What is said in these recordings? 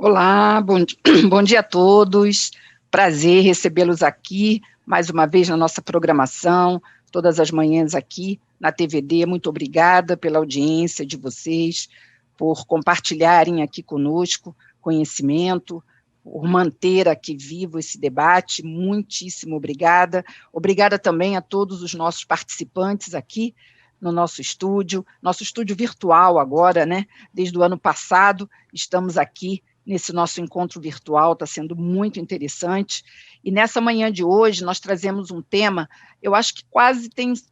Olá, bom dia a todos. Prazer recebê-los aqui, mais uma vez na nossa programação, todas as manhãs aqui na TVD. Muito obrigada pela audiência de vocês, por compartilharem aqui conosco conhecimento, por manter aqui vivo esse debate. Muitíssimo obrigada. Obrigada também a todos os nossos participantes aqui no nosso estúdio virtual agora, né? Desde o ano passado, estamos aqui nesse nosso encontro virtual, está sendo muito interessante, e nessa manhã de hoje nós trazemos um tema, eu acho que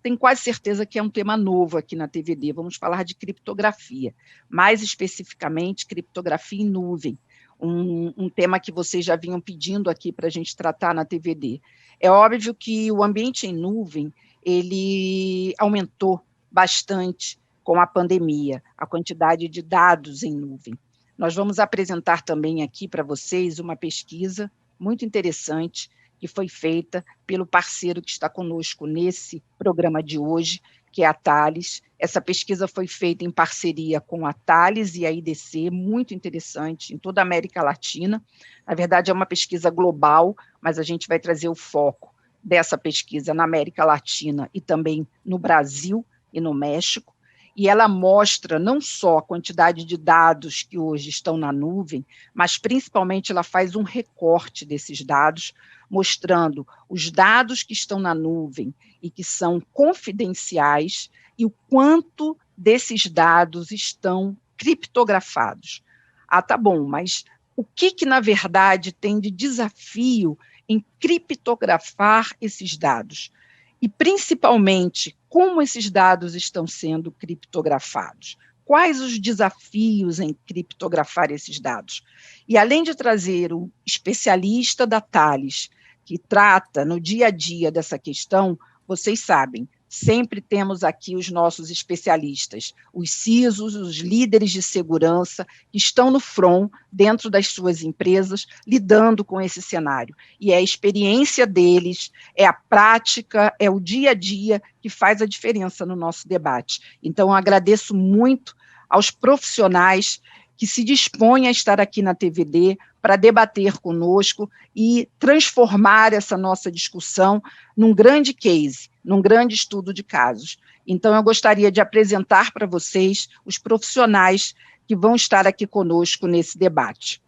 tem quase certeza que é um tema novo aqui na TVD, vamos falar de criptografia, mais especificamente criptografia em nuvem, um tema que vocês já vinham pedindo aqui para a gente tratar na TVD. É óbvio que o ambiente em nuvem, ele aumentou bastante com a pandemia, a quantidade de dados em nuvem. Nós vamos apresentar também aqui para vocês uma pesquisa muito interessante que foi feita pelo parceiro que está conosco nesse programa de hoje, que é a Thales. Essa pesquisa foi feita em parceria com a Thales e a IDC, muito interessante, em toda a América Latina. Na verdade, é uma pesquisa global, mas a gente vai trazer o foco dessa pesquisa na América Latina e também no Brasil e no México. E ela mostra não só a quantidade de dados que hoje estão na nuvem, mas principalmente ela faz um recorte desses dados, mostrando os dados que estão na nuvem e que são confidenciais e o quanto desses dados estão criptografados. Ah, tá bom, mas o que na verdade tem de desafio em criptografar esses dados? E, principalmente, como esses dados estão sendo criptografados? Quais os desafios em criptografar esses dados? E, além de trazer um especialista da Thales, que trata no dia a dia dessa questão, vocês sabem, sempre temos aqui os nossos especialistas, os CISOs, os líderes de segurança, que estão no front, dentro das suas empresas, lidando com esse cenário. E é a experiência deles, é a prática, é o dia a dia que faz a diferença no nosso debate. Então, eu agradeço muito aos profissionais que se dispõem a estar aqui na TVD para debater conosco e transformar essa nossa discussão num grande case, num grande estudo de casos. Então, eu gostaria de apresentar para vocês os profissionais que vão estar aqui conosco nesse debate.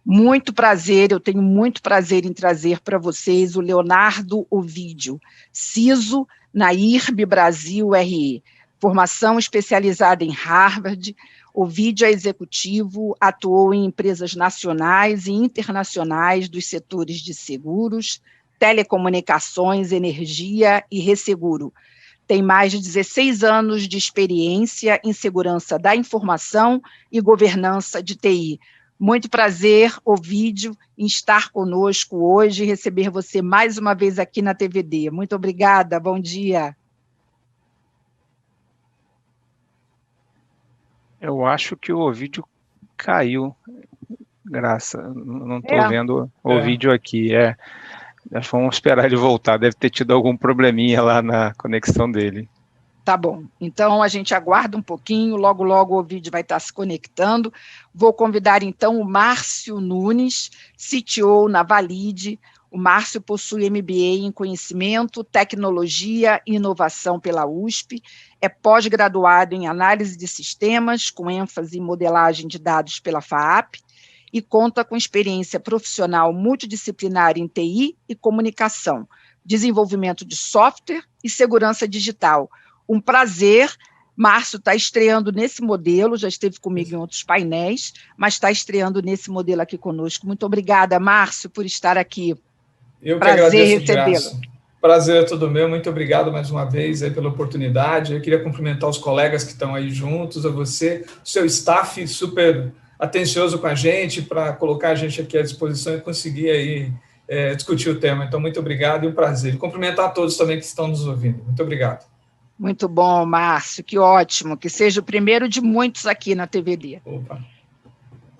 Muito prazer, eu tenho muito prazer em trazer para vocês o Leonardo Ovidio, CISO na IRB Brasil RE, formação especializada em Harvard. Ovidio é executivo, atuou em empresas nacionais e internacionais dos setores de seguros, telecomunicações, energia e resseguro. Tem mais de 16 anos de experiência em segurança da informação e governança de TI. Muito prazer, Ovidio, em estar conosco hoje e receber você mais uma vez aqui na TVD. Muito obrigada, bom dia. Eu acho que o Ovidio caiu, não estou vendo o vídeo aqui, vamos esperar ele voltar, deve ter tido algum probleminha lá na conexão dele. Tá bom, então a gente aguarda um pouquinho, logo logo o vídeo vai estar se conectando. Vou convidar então o Márcio Nunes, CTO na Valide. O Márcio possui MBA em Conhecimento, Tecnologia e Inovação pela USP, é pós-graduado em Análise de Sistemas, com ênfase em Modelagem de Dados pela FAAP, e conta com experiência profissional multidisciplinar em TI e comunicação, desenvolvimento de software e segurança digital. Um prazer, Márcio está estreando nesse modelo, já esteve comigo em outros painéis, mas está estreando nesse modelo aqui conosco. Muito obrigada, Márcio, por estar aqui. Eu que agradeço, Graça. Prazer é todo meu, muito obrigado mais uma vez aí pela oportunidade. Eu queria cumprimentar os colegas que estão aí juntos, a você, o seu staff super atencioso com a gente, para colocar a gente aqui à disposição e conseguir aí discutir o tema. Então, muito obrigado e um prazer. E cumprimentar a todos também que estão nos ouvindo. Muito obrigado. Muito bom, Márcio, que ótimo, que seja o primeiro de muitos aqui na TVD. Opa.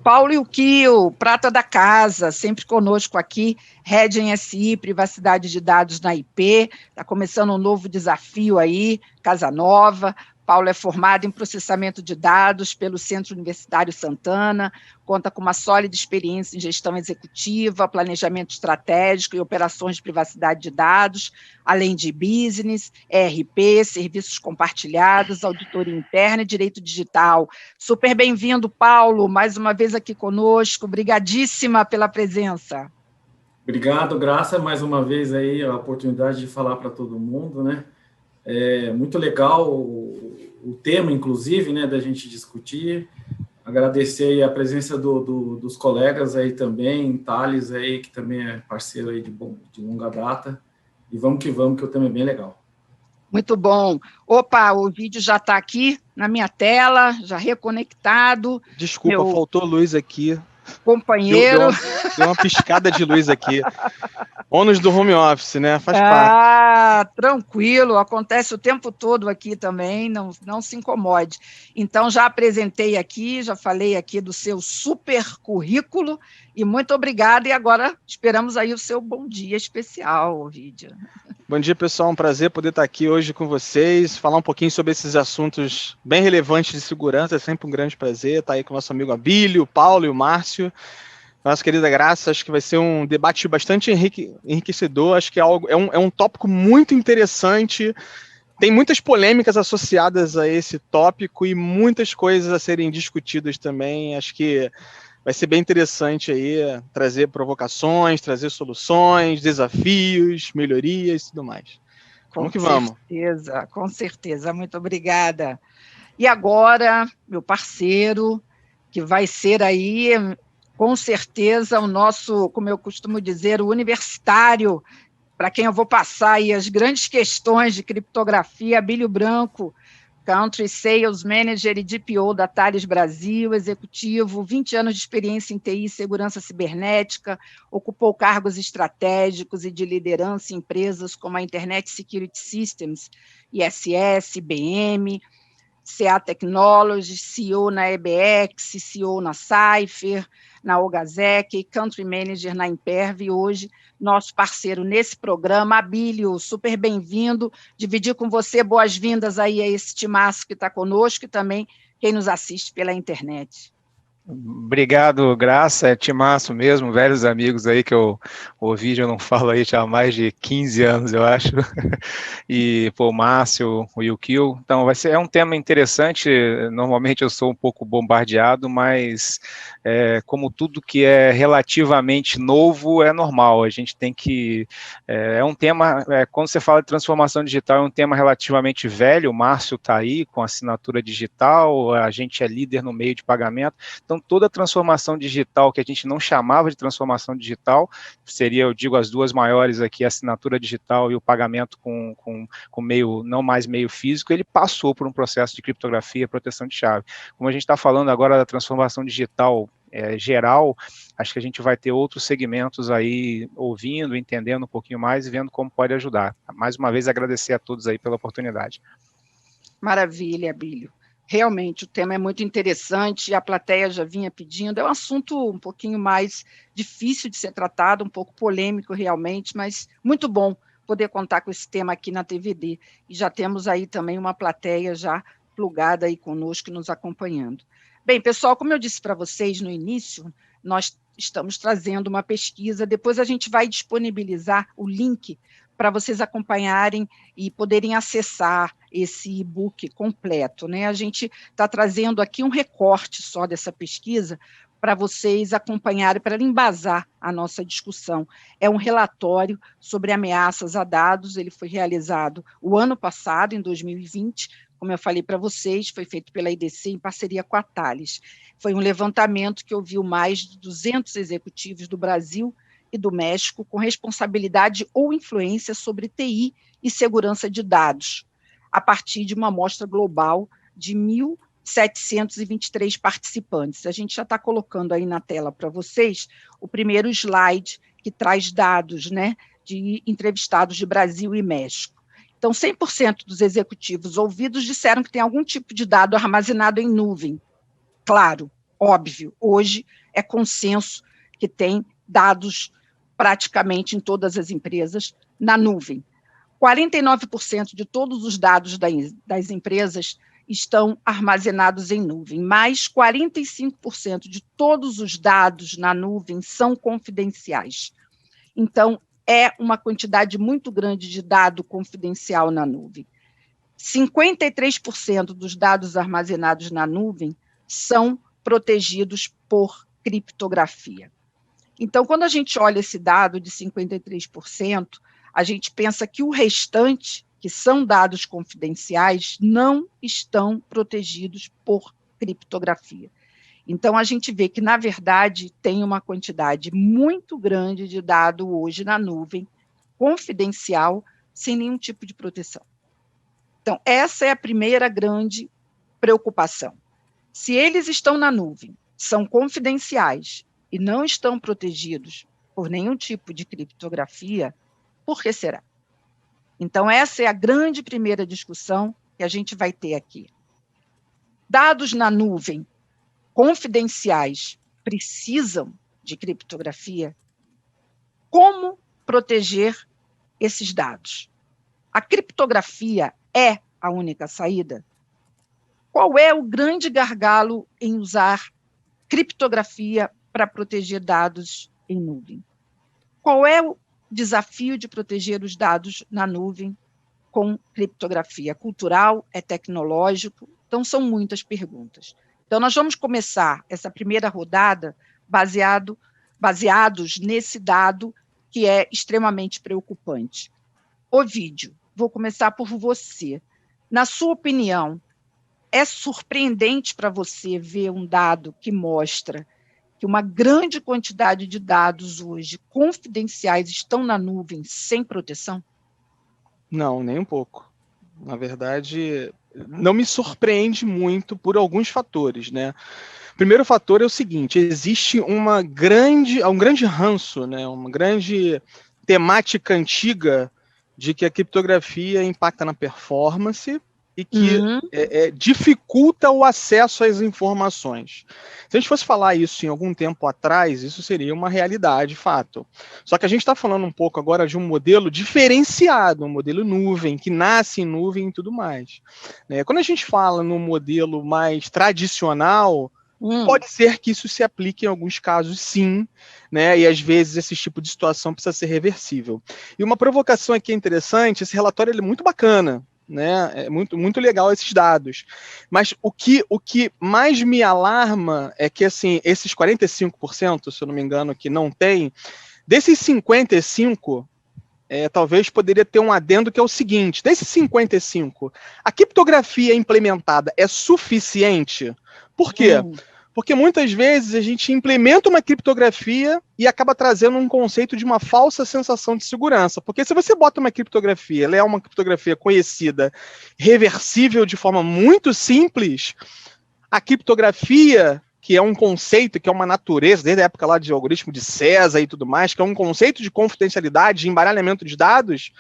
Paulo Ilquio, prata da casa, sempre conosco aqui, Head em SI, privacidade de dados na IP, está começando um novo desafio aí, Casa Nova. Paulo é formado em processamento de dados pelo Centro Universitário Santana, conta com uma sólida experiência em gestão executiva, planejamento estratégico e operações de privacidade de dados, além de business, ERP, serviços compartilhados, auditoria interna e direito digital. Super bem-vindo, Paulo, mais uma vez aqui conosco. Obrigadíssima pela presença. Obrigado, Graça, mais uma vez aí a oportunidade de falar para todo mundo, né? É muito legal o tema, inclusive, né, da gente discutir. Agradecer aí a presença dos colegas aí também, Thales aí, que também é parceiro aí de longa data. E vamos, que o tema é bem legal. Muito bom. Opa, o vídeo já está aqui na minha tela, já reconectado. Desculpa, faltou luz aqui. Companheiro. Deu uma piscada de luz aqui. Ônus do home office, né? Faz parte. Ah, tranquilo, acontece o tempo todo aqui também, não se incomode. Então, já apresentei aqui, já falei aqui do seu super currículo, e muito obrigada, e agora esperamos aí o seu bom dia especial, Ovidio. Bom dia, pessoal, um prazer poder estar aqui hoje com vocês, falar um pouquinho sobre esses assuntos bem relevantes de segurança, é sempre um grande prazer estar aí com o nosso amigo Abílio, o Paulo e o Márcio. Nossa querida Graça, acho que vai ser um debate bastante enriquecedor, acho que é um tópico muito interessante, tem muitas polêmicas associadas a esse tópico e muitas coisas a serem discutidas também, acho que vai ser bem interessante aí trazer provocações, trazer soluções, desafios, melhorias e tudo mais. Vamos que vamos. Com certeza, muito obrigada. E agora, meu parceiro, que vai ser aí, com certeza, o nosso, como eu costumo dizer, o universitário, para quem eu vou passar aí as grandes questões de criptografia, Abílio Branco, Country Sales Manager e DPO da Thales Brasil, executivo, 20 anos de experiência em TI e segurança cibernética, ocupou cargos estratégicos e de liderança em empresas como a Internet Security Systems, ISS, IBM, CA Technologies, CEO na EBX, CEO na Cypher, na Ogazec, Country Manager na Imperv, e hoje nosso parceiro nesse programa. Abílio, super bem-vindo, dividir com você boas-vindas aí a esse timaço que está conosco e também quem nos assiste pela internet. Obrigado, Graça, é timaço mesmo, velhos amigos aí que eu ouvi, já não falo aí já há mais de 15 anos, eu acho, e pô, o Márcio, o Yukio, então é um tema interessante, normalmente eu sou um pouco bombardeado, mas como tudo que é relativamente novo é normal, a gente tem que, é um tema, quando você fala de transformação digital, é um tema relativamente velho, o Márcio está aí com assinatura digital, a gente é líder no meio de pagamento, então toda a transformação digital que a gente não chamava de transformação digital, seria, eu digo, as duas maiores aqui, a assinatura digital e o pagamento com meio, não mais meio físico, ele passou por um processo de criptografia e proteção de chave. Como a gente está falando agora da transformação digital geral, acho que a gente vai ter outros segmentos aí ouvindo, entendendo um pouquinho mais e vendo como pode ajudar. Mais uma vez, agradecer a todos aí pela oportunidade. Maravilha, Abílio. Realmente, o tema é muito interessante, a plateia já vinha pedindo, é um assunto um pouquinho mais difícil de ser tratado, um pouco polêmico realmente, mas muito bom poder contar com esse tema aqui na TVD, e já temos aí também uma plateia já plugada aí conosco, nos acompanhando. Bem, pessoal, como eu disse para vocês no início, nós estamos trazendo uma pesquisa, depois a gente vai disponibilizar o link para vocês acompanharem e poderem acessar esse e-book completo, né? A gente está trazendo aqui um recorte só dessa pesquisa para vocês acompanharem, para embasar a nossa discussão. É um relatório sobre ameaças a dados, ele foi realizado o ano passado, em 2020, como eu falei para vocês, foi feito pela IDC em parceria com a Thales. Foi um levantamento que ouviu mais de 200 executivos do Brasil e do México com responsabilidade ou influência sobre TI e segurança de dados, a partir de uma amostra global de 1.723 participantes. A gente já está colocando aí na tela para vocês o primeiro slide que traz dados, né, de entrevistados de Brasil e México. Então, 100% dos executivos ouvidos disseram que tem algum tipo de dado armazenado em nuvem. Claro, óbvio, hoje é consenso que tem dados praticamente em todas as empresas na nuvem. 49% de todos os dados das empresas estão armazenados em nuvem, mas 45% de todos os dados na nuvem são confidenciais. Então, é uma quantidade muito grande de dado confidencial na nuvem. 53% dos dados armazenados na nuvem são protegidos por criptografia. Então, quando a gente olha esse dado de 53%, a gente pensa que o restante, que são dados confidenciais, não estão protegidos por criptografia. Então, a gente vê que, na verdade, tem uma quantidade muito grande de dado hoje na nuvem, confidencial, sem nenhum tipo de proteção. Então, essa é a primeira grande preocupação. Se eles estão na nuvem, são confidenciais e não estão protegidos por nenhum tipo de criptografia, por que será? Então, essa é a grande primeira discussão que a gente vai ter aqui. Dados na nuvem confidenciais precisam de criptografia? Como proteger esses dados? A criptografia é a única saída? Qual é o grande gargalo em usar criptografia para proteger dados em nuvem? Qual é o desafio de proteger os dados na nuvem com criptografia? Cultural? É tecnológico? Então, são muitas perguntas. Então, nós vamos começar essa primeira rodada baseados nesse dado que é extremamente preocupante. Ovídio, vou começar por você. Na sua opinião, é surpreendente para você ver um dado que mostra que uma grande quantidade de dados hoje confidenciais estão na nuvem sem proteção? Não, nem um pouco. Na verdade, não me surpreende muito por alguns fatores, né? O primeiro fator é o seguinte: existe um grande ranço, né? Uma grande temática antiga de que a criptografia impacta na performance e que dificulta o acesso às informações. Se a gente fosse falar isso em algum tempo atrás, isso seria uma realidade, fato. Só que a gente está falando um pouco agora de um modelo diferenciado, um modelo nuvem, que nasce em nuvem e tudo mais. Quando a gente fala no modelo mais tradicional, pode ser que isso se aplique em alguns casos, sim, né? E às vezes esse tipo de situação precisa ser reversível. E uma provocação aqui interessante: esse relatório ele é muito bacana, né? É muito legal esses dados. Mas o que mais me alarma é que, assim, esses 45%, se eu não me engano, que não tem, desses 55%, talvez poderia ter um adendo que é o seguinte: desses 55%, a criptografia implementada é suficiente? Por quê? Porque muitas vezes a gente implementa uma criptografia e acaba trazendo um conceito de uma falsa sensação de segurança. Porque se você bota uma criptografia, ela é uma criptografia conhecida, reversível de forma muito simples, a criptografia, que é um conceito, que é uma natureza, desde a época lá de algoritmo de César e tudo mais, que é um conceito de confidencialidade, de embaralhamento de dados,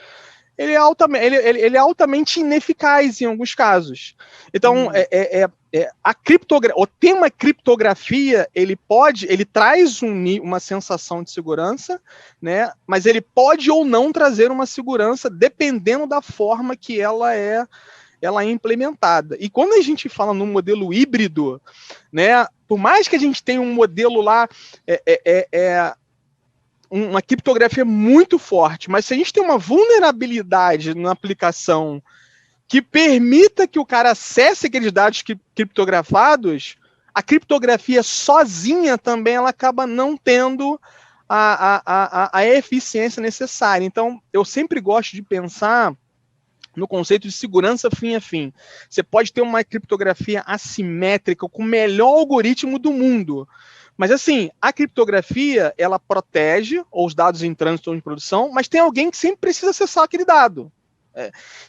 ele é altamente ineficaz em alguns casos. Então, o tema criptografia, ele traz uma sensação de segurança, né? Mas ele pode ou não trazer uma segurança dependendo da forma que ela é implementada. E quando a gente fala no modelo híbrido, né? Por mais que a gente tenha um modelo lá uma criptografia muito forte, mas se a gente tem uma vulnerabilidade na aplicação que permita que o cara acesse aqueles dados criptografados, a criptografia sozinha também ela acaba não tendo a eficiência necessária. Então, eu sempre gosto de pensar no conceito de segurança fim a fim. Você pode ter uma criptografia assimétrica com o melhor algoritmo do mundo, mas, assim, a criptografia, ela protege os dados em trânsito ou em produção, mas tem alguém que sempre precisa acessar aquele dado.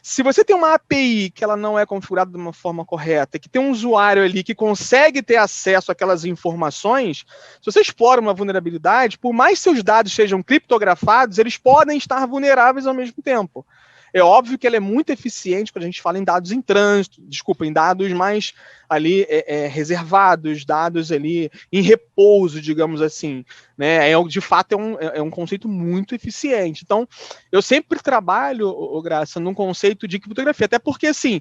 Se você tem uma API que ela não é configurada de uma forma correta, que tem um usuário ali que consegue ter acesso àquelas informações, se você explora uma vulnerabilidade, por mais que seus dados sejam criptografados, eles podem estar vulneráveis ao mesmo tempo. É óbvio que ela é muito eficiente quando a gente fala em dados em trânsito, em dados mais ali reservados, dados ali em repouso, digamos assim, né? De fato, é um conceito muito eficiente. Então, eu sempre trabalho, Graça, num conceito de criptografia, até porque, assim,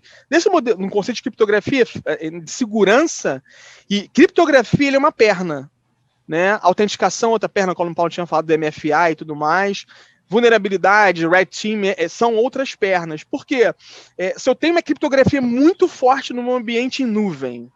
num conceito de criptografia, de segurança, e criptografia ele é uma perna, né? Autenticação, outra perna, como o Paulo tinha falado do MFA e tudo mais. Vulnerabilidade, Red Team, são outras pernas. Por quê? Se eu tenho uma criptografia muito forte num ambiente em nuvem,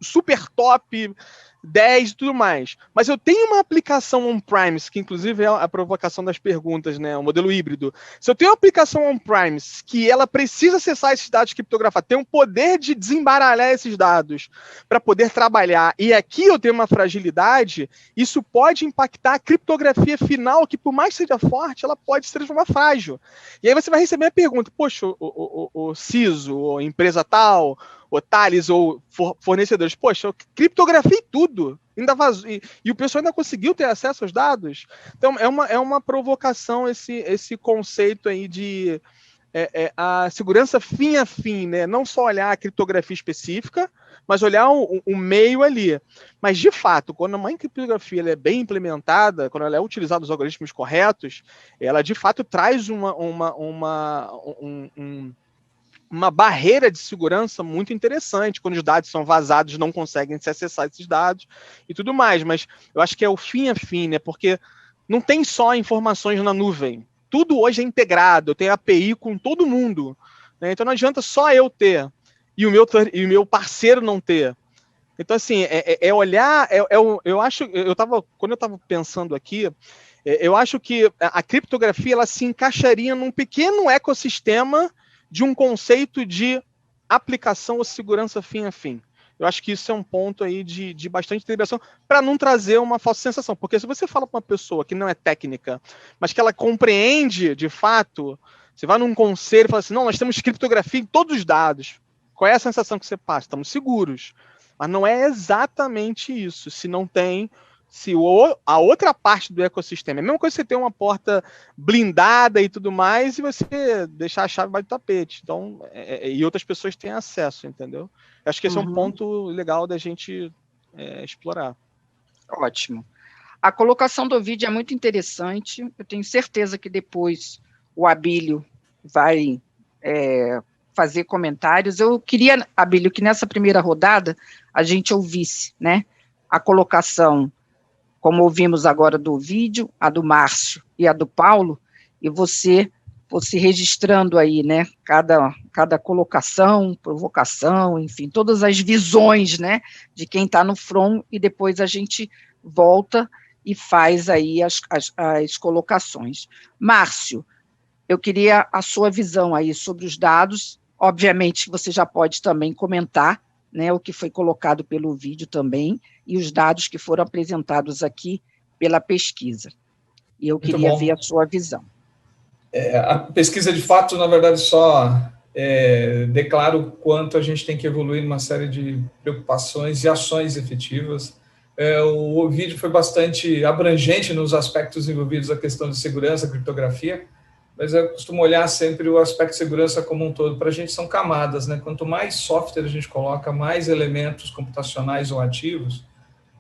super top, 10 e tudo mais, mas eu tenho uma aplicação on-premise, que inclusive é a provocação das perguntas, né? O modelo híbrido. Se eu tenho uma aplicação on-premise que ela precisa acessar esses dados criptografados, tem o poder de desembaralhar esses dados para poder trabalhar, e aqui eu tenho uma fragilidade, isso pode impactar a criptografia final, que por mais que seja forte, ela pode se transformar frágil. E aí você vai receber a pergunta, poxa, o CISO, ou empresa tal, ou Thales, ou fornecedores, poxa, eu criptografei tudo, ainda vazou, e o pessoal ainda conseguiu ter acesso aos dados. Então, é uma provocação esse conceito aí de a segurança fim a fim, né? Não só olhar a criptografia específica, mas olhar o meio ali. Mas, de fato, quando uma criptografia ela é bem implementada, quando ela é utilizada os algoritmos corretos, ela, de fato, traz uma barreira de segurança muito interessante. Quando os dados são vazados, não conseguem se acessar esses dados e tudo mais. Mas eu acho que é o fim a fim, né? Porque não tem só informações na nuvem. Tudo hoje é integrado. Eu tenho API com todo mundo, né? Então não adianta só eu ter e o meu parceiro não ter. Então, assim, olhar... eu acho... Quando eu estava pensando aqui, eu acho que a criptografia ela se encaixaria num pequeno ecossistema de um conceito de aplicação ou segurança fim a fim. Eu acho que isso é um ponto aí de bastante integração para não trazer uma falsa sensação. Porque se você fala para uma pessoa que não é técnica, mas que ela compreende de fato, você vai num conselho e fala assim, não, nós temos criptografia em todos os dados. Qual é a sensação que você passa? Estamos seguros. Mas não é exatamente isso. Se não tem... a outra parte do ecossistema, é a mesma coisa que você ter uma porta blindada e tudo mais, e você deixar a chave debaixo do tapete. Então, e outras pessoas têm acesso, entendeu? Eu acho que esse é um ponto legal da gente explorar. Ótimo. A colocação do vídeo é muito interessante. Eu tenho certeza que depois o Abílio vai fazer comentários. Eu queria, Abílio, que nessa primeira rodada a gente ouvisse, né, a colocação, como ouvimos agora do vídeo, a do Márcio e a do Paulo, e você registrando aí, né, cada colocação, provocação, enfim, todas as visões, né, de quem está no front, e depois a gente volta e faz aí as colocações. Márcio, eu queria a sua visão aí sobre os dados. Obviamente você já pode também comentar, né, o que foi colocado pelo vídeo também, e os dados que foram apresentados aqui pela pesquisa. E eu queria ver a sua visão. A pesquisa, de fato, na verdade, só declara o quanto a gente tem que evoluir numa série de preocupações e ações efetivas. O vídeo foi bastante abrangente nos aspectos envolvidos a questão de segurança, criptografia, mas eu costumo olhar sempre o aspecto de segurança como um todo. Para a gente são camadas, né? Quanto mais software a gente coloca, mais elementos computacionais ou ativos,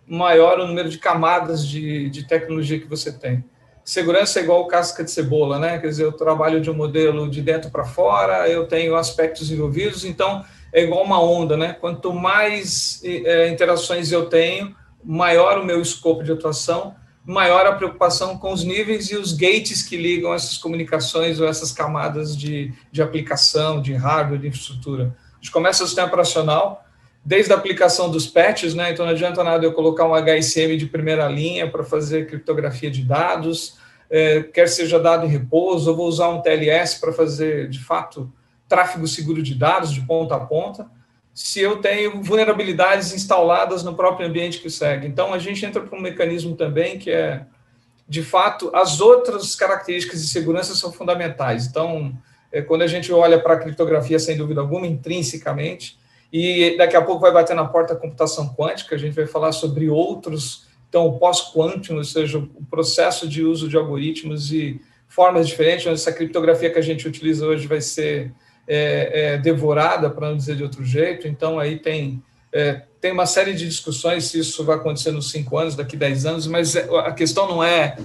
maior o número de camadas de tecnologia que você tem. Segurança é igual casca de cebola, né? Quer dizer, eu trabalho de um modelo de dentro para fora, eu tenho aspectos envolvidos, então é igual uma onda, né? Quanto mais interações eu tenho, maior o meu escopo de atuação, maior a preocupação com os níveis e os gates que ligam essas comunicações ou essas camadas de aplicação, de hardware, de infraestrutura. A gente começa o sistema operacional, desde a aplicação dos patches, né? Então não adianta nada eu colocar um HSM de primeira linha para fazer criptografia de dados, quer seja dado em repouso, eu vou usar um TLS para fazer, de fato, tráfego seguro de dados de ponta a ponta, se eu tenho vulnerabilidades instaladas no próprio ambiente que segue. Então, a gente entra para um mecanismo também que é, de fato, as outras características de segurança são fundamentais. Então, quando a gente olha para a criptografia, sem dúvida alguma, intrinsecamente, e daqui a pouco vai bater na porta a computação quântica, a gente vai falar sobre outros, então, o pós-quantum, ou seja, o processo de uso de algoritmos e formas diferentes, onde essa criptografia que a gente utiliza hoje vai ser devorada, para não dizer de outro jeito. Então, aí tem uma série de discussões se isso vai acontecer nos 5 anos, daqui 10 anos, mas a questão não é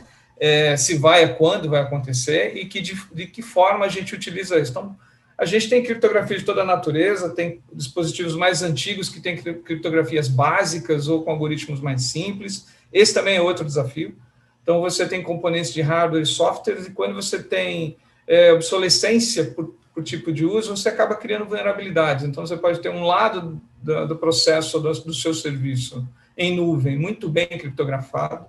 se vai, é quando vai acontecer e de que forma a gente utiliza isso. Então, a gente tem criptografia de toda a natureza, tem dispositivos mais antigos que têm criptografias básicas ou com algoritmos mais simples. Esse também é outro desafio. Então, você tem componentes de hardware e software, e quando você tem obsolescência por tipo de uso, você acaba criando vulnerabilidades. Então, você pode ter um lado do processo do seu serviço em nuvem muito bem criptografado,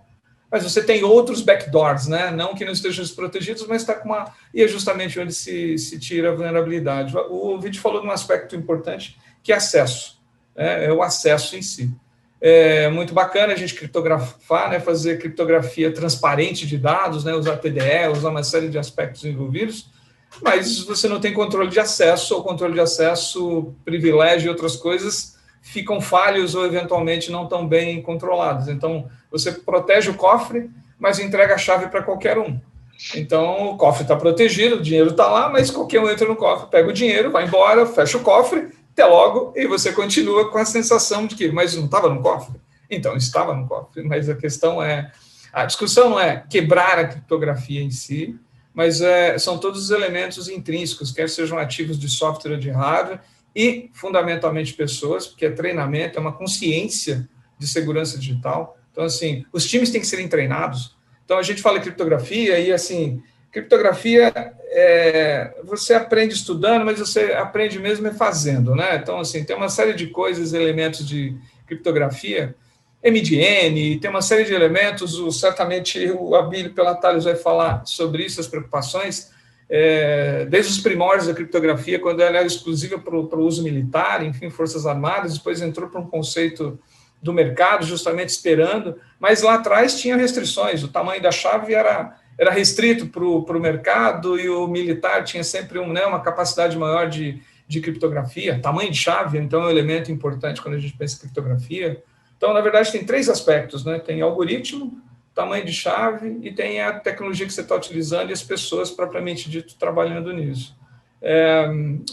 mas você tem outros backdoors, né? Não que não estejam desprotegidos, mas está com uma... E é justamente onde se tira a vulnerabilidade. O vídeo falou de um aspecto importante, que é acesso. É o acesso em si. É muito bacana a gente criptografar, né? Fazer criptografia transparente de dados, né? Usar PDE, usar uma série de aspectos envolvidos, mas você não tem controle de acesso, ou controle de acesso, privilégio e outras coisas ficam falhos ou eventualmente não tão bem controlados. Então, você protege o cofre, mas entrega a chave para qualquer um. Então, o cofre está protegido, o dinheiro está lá, mas qualquer um entra no cofre, pega o dinheiro, vai embora, fecha o cofre, até logo, e você continua com a sensação de que, mas não estava no cofre? Então, estava no cofre, mas a questão a discussão não é quebrar a criptografia em si, mas são todos os elementos intrínsecos, quer sejam ativos de software ou de hardware, e, fundamentalmente, pessoas, porque é treinamento, é uma consciência de segurança digital. Então, assim, os times têm que serem treinados. Então, a gente fala em criptografia e, assim, criptografia você aprende estudando, mas você aprende mesmo fazendo, né? Então, assim, tem uma série de coisas, elementos de criptografia, MDN, tem uma série de elementos, certamente o Abílio Pelatares vai falar sobre isso, as preocupações, desde os primórdios da criptografia, quando ela era exclusiva para o uso militar, enfim, Forças Armadas, depois entrou para um conceito do mercado, justamente esperando, mas lá atrás tinha restrições, o tamanho da chave era restrito para o mercado, e o militar tinha sempre uma capacidade maior de criptografia, tamanho de chave, então é um elemento importante quando a gente pensa em criptografia. Então, na verdade, tem 3 aspectos, né? Tem algoritmo, tamanho de chave, e tem a tecnologia que você está utilizando e as pessoas, propriamente dito, trabalhando nisso.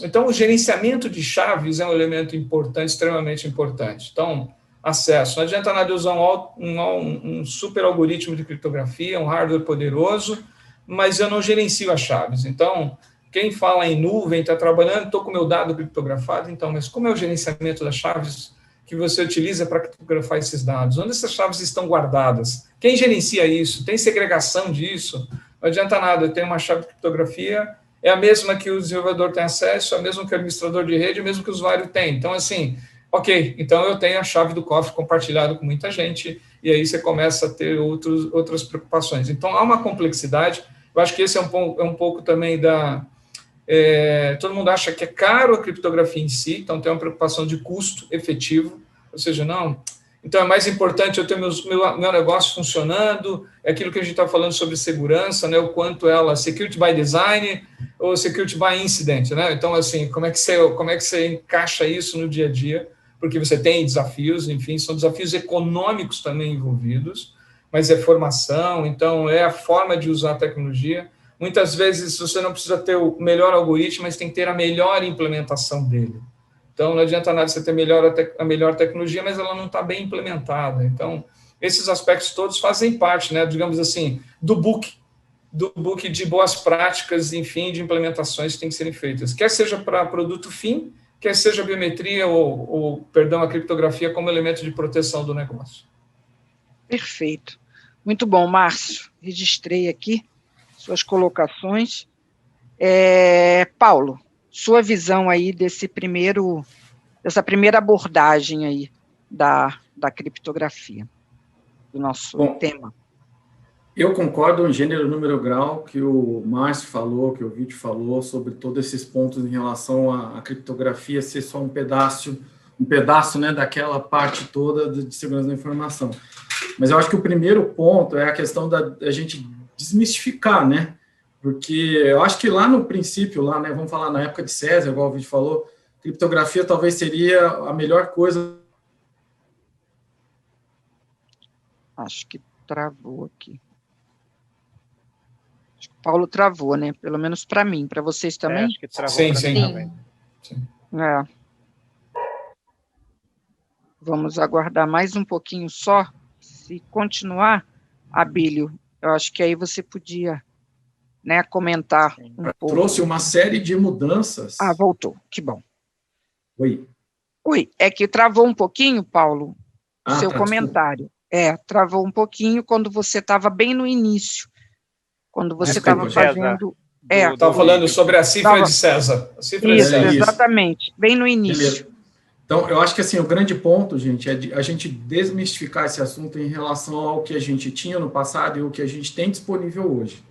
Então, o gerenciamento de chaves é um elemento importante, extremamente importante. Então, acesso. Não adianta nada usar um super algoritmo de criptografia, um hardware poderoso, mas eu não gerencio as chaves. Então, quem fala em nuvem, está trabalhando, estou com o meu dado criptografado, então, mas como é o gerenciamento das chaves que você utiliza para criptografar esses dados? Onde essas chaves estão guardadas? Quem gerencia isso? Tem segregação disso? Não adianta nada, eu tenho uma chave de criptografia, é a mesma que o desenvolvedor tem acesso, é a mesma que o administrador de rede, é a mesma que o usuário tem. Então, assim, ok, então eu tenho a chave do cofre compartilhado com muita gente, e aí você começa a ter outras preocupações. Então, há uma complexidade. Eu acho que esse é um pouco também todo mundo acha que é caro a criptografia em si, então tem uma preocupação de custo efetivo, ou seja, não. Então, é mais importante eu ter meu negócio funcionando, é aquilo que a gente está falando sobre segurança, né, o quanto ela, security by design ou security by incident, né? Então, assim, como é que você encaixa isso no dia a dia? Porque você tem desafios, enfim, são desafios econômicos também envolvidos, mas é formação, então é a forma de usar a tecnologia. Muitas vezes você não precisa ter o melhor algoritmo, mas tem que ter a melhor implementação dele. Então, não adianta nada você ter a melhor tecnologia, mas ela não está bem implementada. Então, esses aspectos todos fazem parte, né, digamos assim, do book de boas práticas, enfim, de implementações que têm que serem feitas. Quer seja para produto fim, quer seja a biometria a criptografia como elemento de proteção do negócio. Perfeito. Muito bom, Márcio. Registrei aqui suas colocações. Paulo, sua visão aí dessa primeira abordagem aí da criptografia, do nosso tema. Eu concordo em gênero, número, grau, que o Márcio falou, que o Vítor falou, sobre todos esses pontos em relação à criptografia ser só um pedaço, né, daquela parte toda de segurança da informação. Mas eu acho que o primeiro ponto é a questão da gente desmistificar, né? Porque eu acho que lá no princípio, né, vamos falar na época de César, igual o Vítor falou, criptografia talvez seria a melhor coisa. Acho que travou aqui. Paulo travou, né? Pelo menos para mim, para vocês também? Acho que travou sim. também. Vamos aguardar mais um pouquinho só. Se continuar, Abílio, eu acho que aí você podia, né, comentar um pouco. Trouxe uma série de mudanças. Voltou, que bom. Oi, é que travou um pouquinho, Paulo, o seu comentário. Travou um pouquinho quando você estava bem no início, quando você estava fazendo... Estava falando sobre a cifra de César. Isso, exatamente, bem no início. Beleza. Então, eu acho que assim, o grande ponto, gente, é a gente desmistificar esse assunto em relação ao que a gente tinha no passado e o que a gente tem disponível hoje.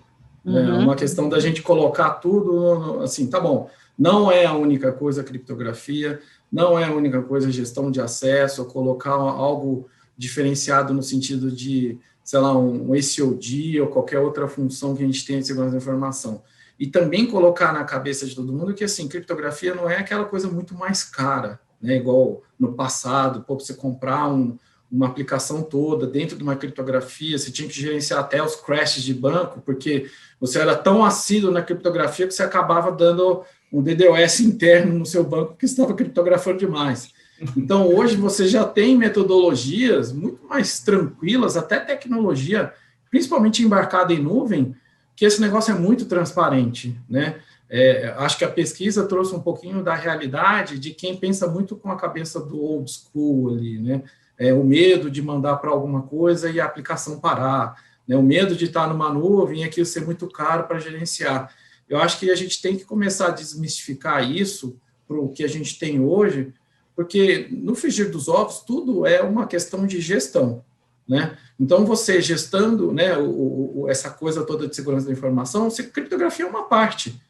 É uma questão da gente colocar tudo, assim, tá bom, não é a única coisa a criptografia, não é a única coisa a gestão de acesso, colocar algo diferenciado no sentido de, sei lá, um SOD ou qualquer outra função que a gente tem de segurança da informação. E também colocar na cabeça de todo mundo que, assim, criptografia não é aquela coisa muito mais cara, né, igual no passado, para você comprar uma aplicação toda dentro de uma criptografia, você tinha que gerenciar até os crashes de banco, porque você era tão assíduo na criptografia que você acabava dando um DDoS interno no seu banco que estava criptografando demais. Então, hoje você já tem metodologias muito mais tranquilas, até tecnologia, principalmente embarcada em nuvem, que esse negócio é muito transparente, né? Acho que a pesquisa trouxe um pouquinho da realidade de quem pensa muito com a cabeça do old school ali, né? O medo de mandar para alguma coisa e a aplicação parar, né? O medo de estar numa nuvem e aquilo ser muito caro para gerenciar. Eu acho que a gente tem que começar a desmistificar isso para o que a gente tem hoje, porque no frigir dos ovos tudo é uma questão de gestão, né? Então, você gestando, né, essa coisa toda de segurança da informação, criptografia é uma parte,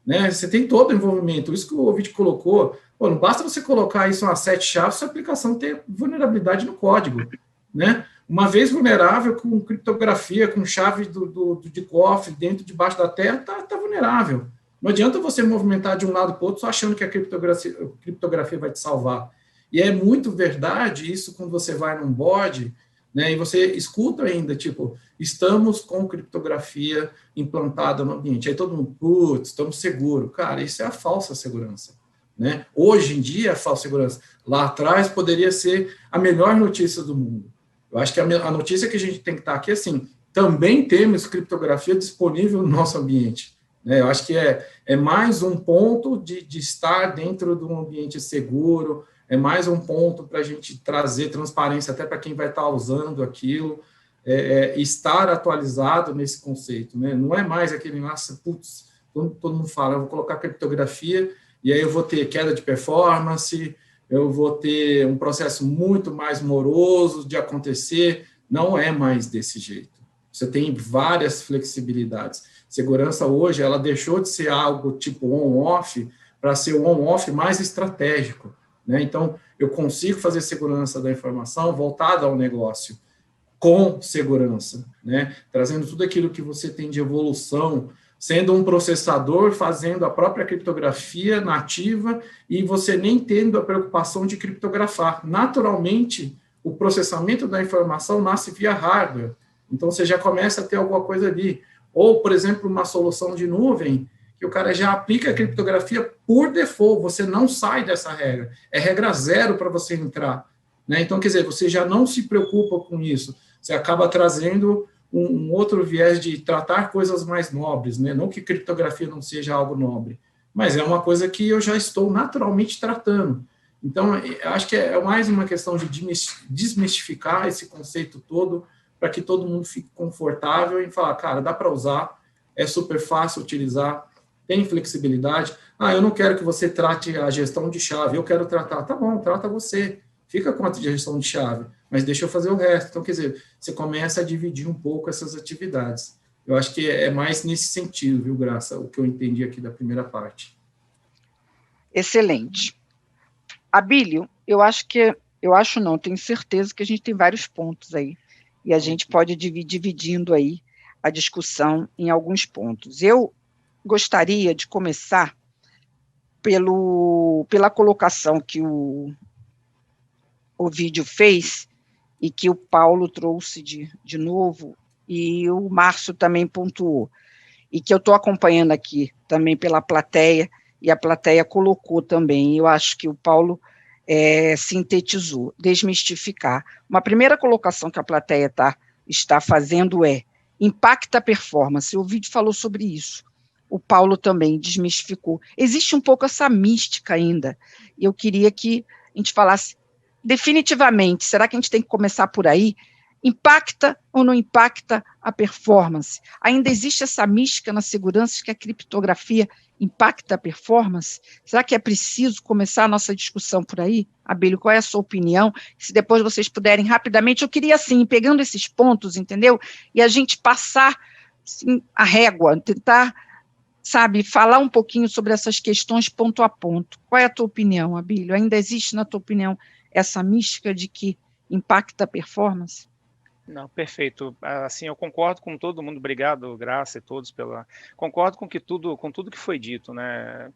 né? Você tem todo o envolvimento. Isso que o Ovid colocou, não basta você colocar isso a 7 chaves, sua aplicação ter vulnerabilidade no código, né? Uma vez vulnerável com criptografia, com chave de cofre dentro, debaixo da terra, tá vulnerável. Não adianta você movimentar de um lado para o outro só achando que a criptografia vai te salvar. E é muito verdade isso quando você vai num board, né, e você escuta ainda, tipo, estamos com criptografia implantada no ambiente. Aí todo mundo, putz, estamos seguros. Cara, isso é a falsa segurança, né? Hoje em dia é a falsa segurança. Lá atrás poderia ser a melhor notícia do mundo. Eu acho que a notícia que a gente tem que estar aqui é assim, também temos criptografia disponível no nosso ambiente, né? Eu acho que é mais um ponto de estar dentro de um ambiente seguro, é mais um ponto para a gente trazer transparência até para quem vai estar usando aquilo, estar atualizado nesse conceito, né? Não é mais aquele, nossa, putz, todo mundo fala, eu vou colocar criptografia e aí eu vou ter queda de performance, eu vou ter um processo muito mais moroso de acontecer. Não é mais desse jeito. Você tem várias flexibilidades. Segurança hoje, ela deixou de ser algo tipo on-off para ser o on-off mais estratégico, né? Então, eu consigo fazer segurança da informação voltada ao negócio com segurança, né? Trazendo tudo aquilo que você tem de evolução, sendo um processador fazendo a própria criptografia nativa e você nem tendo a preocupação de criptografar. Naturalmente, o processamento da informação nasce via hardware, então você já começa a ter alguma coisa ali. Ou, por exemplo, uma solução de nuvem, que o cara já aplica a criptografia por default, você não sai dessa regra, é regra zero para você entrar, né? Então, quer dizer, você já não se preocupa com isso, você acaba trazendo um outro viés de tratar coisas mais nobres, né? Não que criptografia não seja algo nobre, mas é uma coisa que eu já estou naturalmente tratando. Então, acho que é mais uma questão de desmistificar esse conceito todo, para que todo mundo fique confortável em falar, cara, dá para usar, é super fácil utilizar, tem flexibilidade. Eu não quero que você trate a gestão de chave, eu quero tratar. Tá bom, trata você. Fica com a gestão de chave, mas deixa eu fazer o resto. Então, quer dizer, você começa a dividir um pouco essas atividades. Eu acho que é mais nesse sentido, viu, Graça, o que eu entendi aqui da primeira parte. Excelente. Abílio, tenho certeza que a gente tem vários pontos aí, e a gente pode dividindo aí a discussão em alguns pontos. Eu gostaria de começar pela colocação que o vídeo fez e que o Paulo trouxe de novo, e o Márcio também pontuou. e que eu estou acompanhando aqui também pela plateia, e a plateia colocou também, eu acho que o Paulo sintetizou, desmistificar. Uma primeira colocação que a plateia está fazendo impacta a performance, o vídeo falou sobre isso, o Paulo também desmistificou. Existe um pouco essa mística ainda, e eu queria que a gente falasse definitivamente, será que a gente tem que começar por aí? Impacta ou não impacta a performance? Ainda existe essa mística na segurança que a criptografia impacta a performance? Será que é preciso começar a nossa discussão por aí? Abílio, qual é a sua opinião? Se depois vocês puderem rapidamente, eu queria assim, pegando esses pontos, entendeu? E a gente passar assim, a régua, tentar, sabe, falar um pouquinho sobre essas questões ponto a ponto. Qual é a tua opinião, Abílio? Ainda existe, na tua opinião, essa mística de que impacta a performance? Não, perfeito. Assim, eu concordo com todo mundo. Obrigado, Graça e todos concordo com tudo que foi dito, né?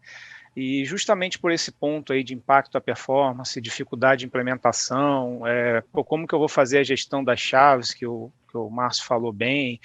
E justamente por esse ponto aí de impacto à performance, dificuldade de implementação, como que eu vou fazer a gestão das chaves que o Márcio falou bem,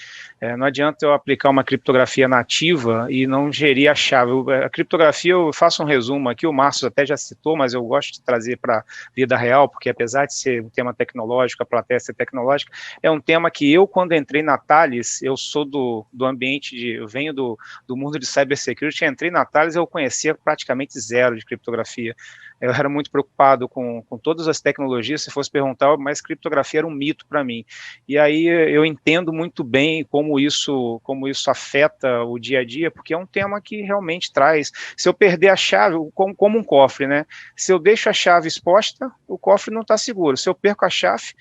não adianta eu aplicar uma criptografia nativa e não gerir a chave. A criptografia, eu faço um resumo aqui, o Márcio até já citou, mas eu gosto de trazer para a vida real, porque apesar de ser um tema tecnológico, a plateia ser tecnológica, é um tema que eu, quando entrei na Thales, eu sou do ambiente, eu venho do mundo de cybersecurity, entrei na Thales, eu conhecia praticamente zero de criptografia. Eu era muito preocupado com todas as tecnologias, se fosse perguntar, mas criptografia era um mito para mim. E aí eu entendo muito bem como isso afeta o dia a dia, porque é um tema que realmente traz. Se eu perder a chave, como um cofre, né? Se eu deixo a chave exposta, o cofre não está seguro. Se eu perco a chave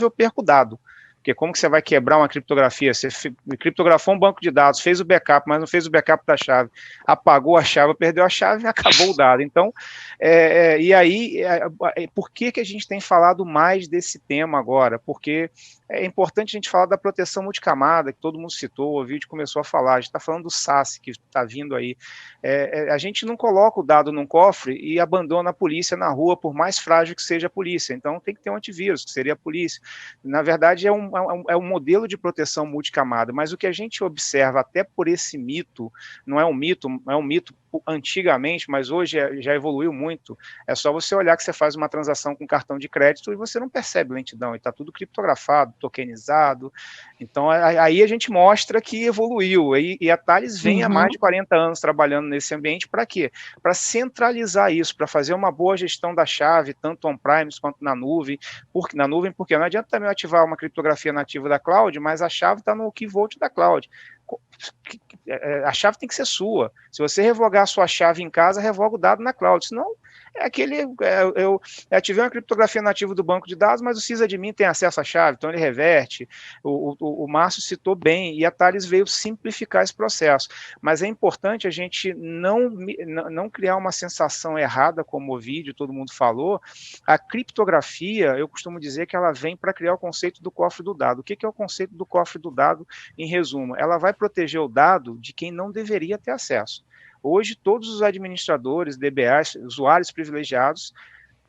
eu perco o dado. Porque como que você vai quebrar uma criptografia? Você criptografou um banco de dados, fez o backup, mas não fez o backup da chave, apagou a chave, perdeu a chave e acabou o dado. Então, e aí, por que a gente tem falado mais desse tema agora? Porque é importante a gente falar da proteção multicamada, que todo mundo citou, o vídeo começou a falar, a gente está falando do SASE, que está vindo aí. A gente não coloca o dado num cofre e abandona a polícia na rua, por mais frágil que seja a polícia. Então, tem que ter um antivírus, que seria a polícia. Na verdade, é um modelo de proteção multicamada, mas o que a gente observa, até por esse mito, não é um mito, é um mito antigamente, mas hoje já evoluiu muito, é só você olhar que você faz uma transação com cartão de crédito e você não percebe lentidão, e está tudo criptografado, tokenizado. Então aí a gente mostra que evoluiu, e a Thales vem há mais de 40 anos trabalhando nesse ambiente. Para quê? Para centralizar isso, para fazer uma boa gestão da chave, tanto on-premise quanto na nuvem, porque não adianta também ativar uma criptografia nativa da cloud, mas a chave está no key vault da cloud. A chave tem que ser sua. Se você revogar a sua chave em casa, revoga o dado na cloud. Senão, eu ativei uma criptografia nativa do banco de dados, mas o sysadmin tem acesso à chave, então ele reverte. O Márcio citou bem, e a Thales veio simplificar esse processo. Mas é importante a gente não criar uma sensação errada, como o vídeo, todo mundo falou. A criptografia, eu costumo dizer que ela vem para criar o conceito do cofre do dado. O que é o conceito do cofre do dado, em resumo? Ela vai proteger o dado de quem não deveria ter acesso. Hoje, todos os administradores, DBAs, usuários privilegiados,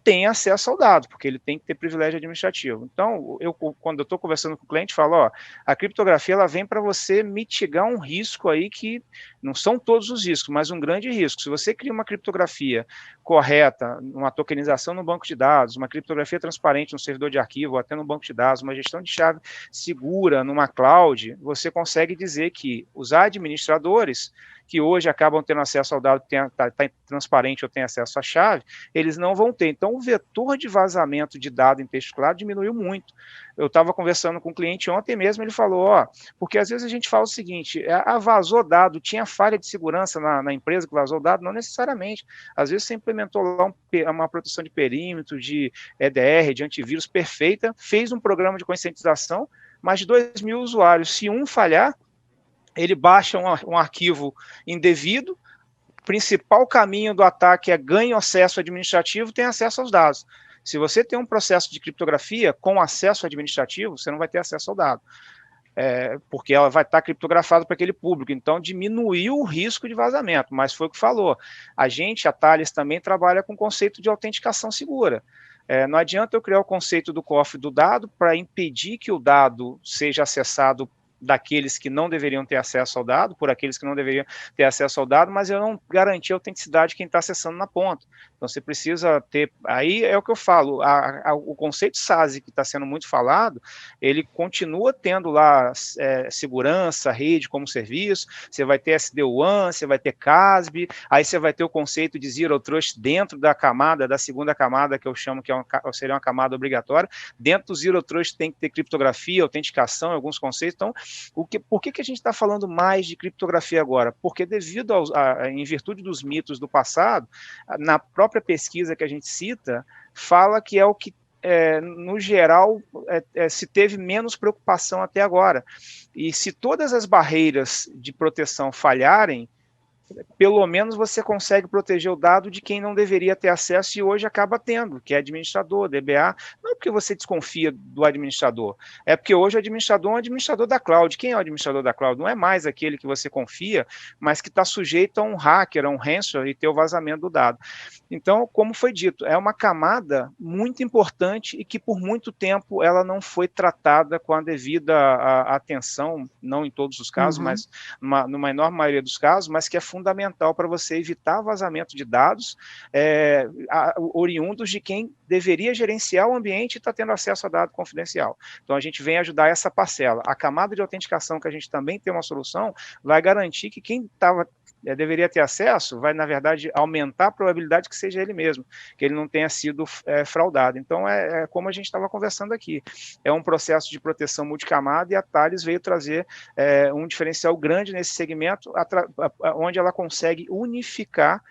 têm acesso ao dado, porque ele tem que ter privilégio administrativo. Então, quando eu estou conversando com o cliente, falo, a criptografia ela vem para você mitigar um risco aí que não são todos os riscos, mas um grande risco. Se você cria uma criptografia correta, uma tokenização no banco de dados, uma criptografia transparente no servidor de arquivo, ou até no banco de dados, uma gestão de chave segura numa cloud, você consegue dizer que os administradores, que hoje acabam tendo acesso ao dado que está transparente ou tem acesso à chave, eles não vão ter. Então, o vetor de vazamento de dado em texto claro diminuiu muito. Eu estava conversando com um cliente ontem mesmo, ele falou, porque às vezes a gente fala o seguinte, vazou dado, tinha falha de segurança na empresa que vazou dado? Não necessariamente. Às vezes você implementou lá uma proteção de perímetro, de EDR, de antivírus perfeita, fez um programa de conscientização, mas de 2.000 usuários, se um falhar, ele baixa um arquivo indevido, o principal caminho do ataque é ganho acesso administrativo, tem acesso aos dados. Se você tem um processo de criptografia com acesso administrativo, você não vai ter acesso ao dado, porque ela vai estar criptografada para aquele público, então diminuiu o risco de vazamento, mas foi o que falou. A Thales também trabalha com o conceito de autenticação segura. Não adianta eu criar o conceito do cofre do dado para impedir que o dado seja acessado daqueles que não deveriam ter acesso ao dado, por aqueles que não deveriam ter acesso ao dado, mas eu não garanti a autenticidade de quem está acessando na ponta. Então, você precisa ter... Aí é o que eu falo, o conceito SASE, que está sendo muito falado, ele continua tendo lá segurança, rede como serviço, você vai ter SD-WAN, você vai ter CASB, aí você vai ter o conceito de Zero Trust dentro da camada, da segunda camada, que eu chamo que seria uma camada obrigatória. Dentro do Zero Trust tem que ter criptografia, autenticação, alguns conceitos. Então, por que a gente está falando mais de criptografia agora? Porque devido em virtude dos mitos do passado, na própria pesquisa que a gente cita, fala que é o que, no geral, se teve menos preocupação até agora. E se todas as barreiras de proteção falharem, pelo menos você consegue proteger o dado de quem não deveria ter acesso e hoje acaba tendo, que é administrador, DBA. Não porque você desconfia do administrador, é porque hoje o administrador é um administrador da cloud. Quem é o administrador da cloud? Não é mais aquele que você confia, mas que está sujeito a um hacker, a um ransomware e ter o vazamento do dado. Então, como foi dito, é uma camada muito importante e que por muito tempo ela não foi tratada com a devida atenção, não em todos os casos, mas numa enorme maioria dos casos, mas que é fundamental para você evitar vazamento de dados oriundos de quem deveria gerenciar o ambiente e está tendo acesso a dado confidencial. Então, a gente vem ajudar essa parcela. A camada de autenticação, que a gente também tem uma solução, vai garantir que quem deveria ter acesso, vai, na verdade, aumentar a probabilidade que seja ele mesmo, que ele não tenha sido fraudado. Então, como a gente estava conversando aqui, é um processo de proteção multicamada e a Thales veio trazer um diferencial grande nesse segmento, onde ela consegue unificar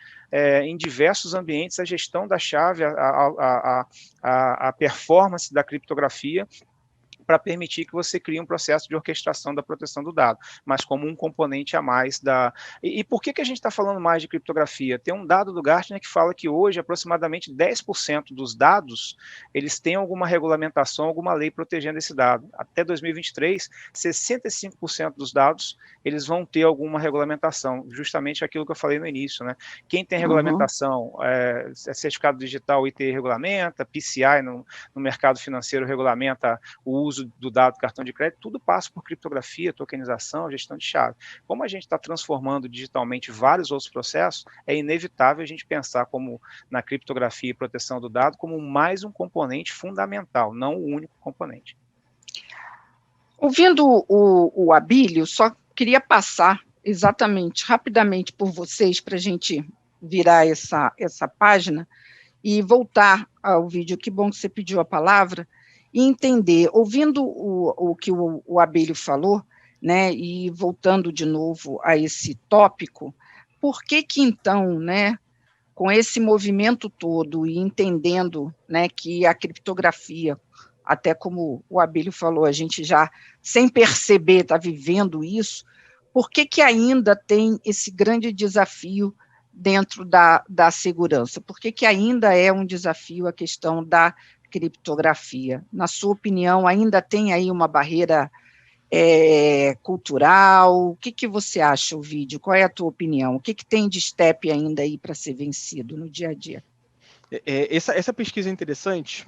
em diversos ambientes a gestão da chave, a performance da criptografia, para permitir que você crie um processo de orquestração da proteção do dado, mas como um componente a mais da... E por que a gente está falando mais de criptografia? Tem um dado do Gartner que fala que hoje aproximadamente 10% dos dados, eles têm alguma regulamentação, alguma lei protegendo esse dado. Até 2023, 65% dos dados, eles vão ter alguma regulamentação, justamente aquilo que eu falei no início, né? Quem tem regulamentação, certificado digital ITI regulamenta, PCI no mercado financeiro regulamenta o uso do dado do cartão de crédito, tudo passa por criptografia, tokenização, gestão de chave. Como a gente está transformando digitalmente vários outros processos, é inevitável a gente pensar como na criptografia e proteção do dado como mais um componente fundamental, não o único componente. Ouvindo o Abílio, só queria passar exatamente, rapidamente por vocês, para a gente virar essa página e voltar ao vídeo. Que bom que você pediu a palavra, e entender, ouvindo o que o Abílio falou, né, e voltando de novo a esse tópico, por que então, né, com esse movimento todo e entendendo, né, que a criptografia, até como o Abílio falou, a gente já, sem perceber, está vivendo isso, por que ainda tem esse grande desafio dentro da segurança? Por que ainda é um desafio a questão da criptografia? Na sua opinião, ainda tem aí uma barreira cultural? O que você acha, Ovidio? Qual é a tua opinião? O que tem de step ainda aí para ser vencido no dia a dia? Essa pesquisa é interessante,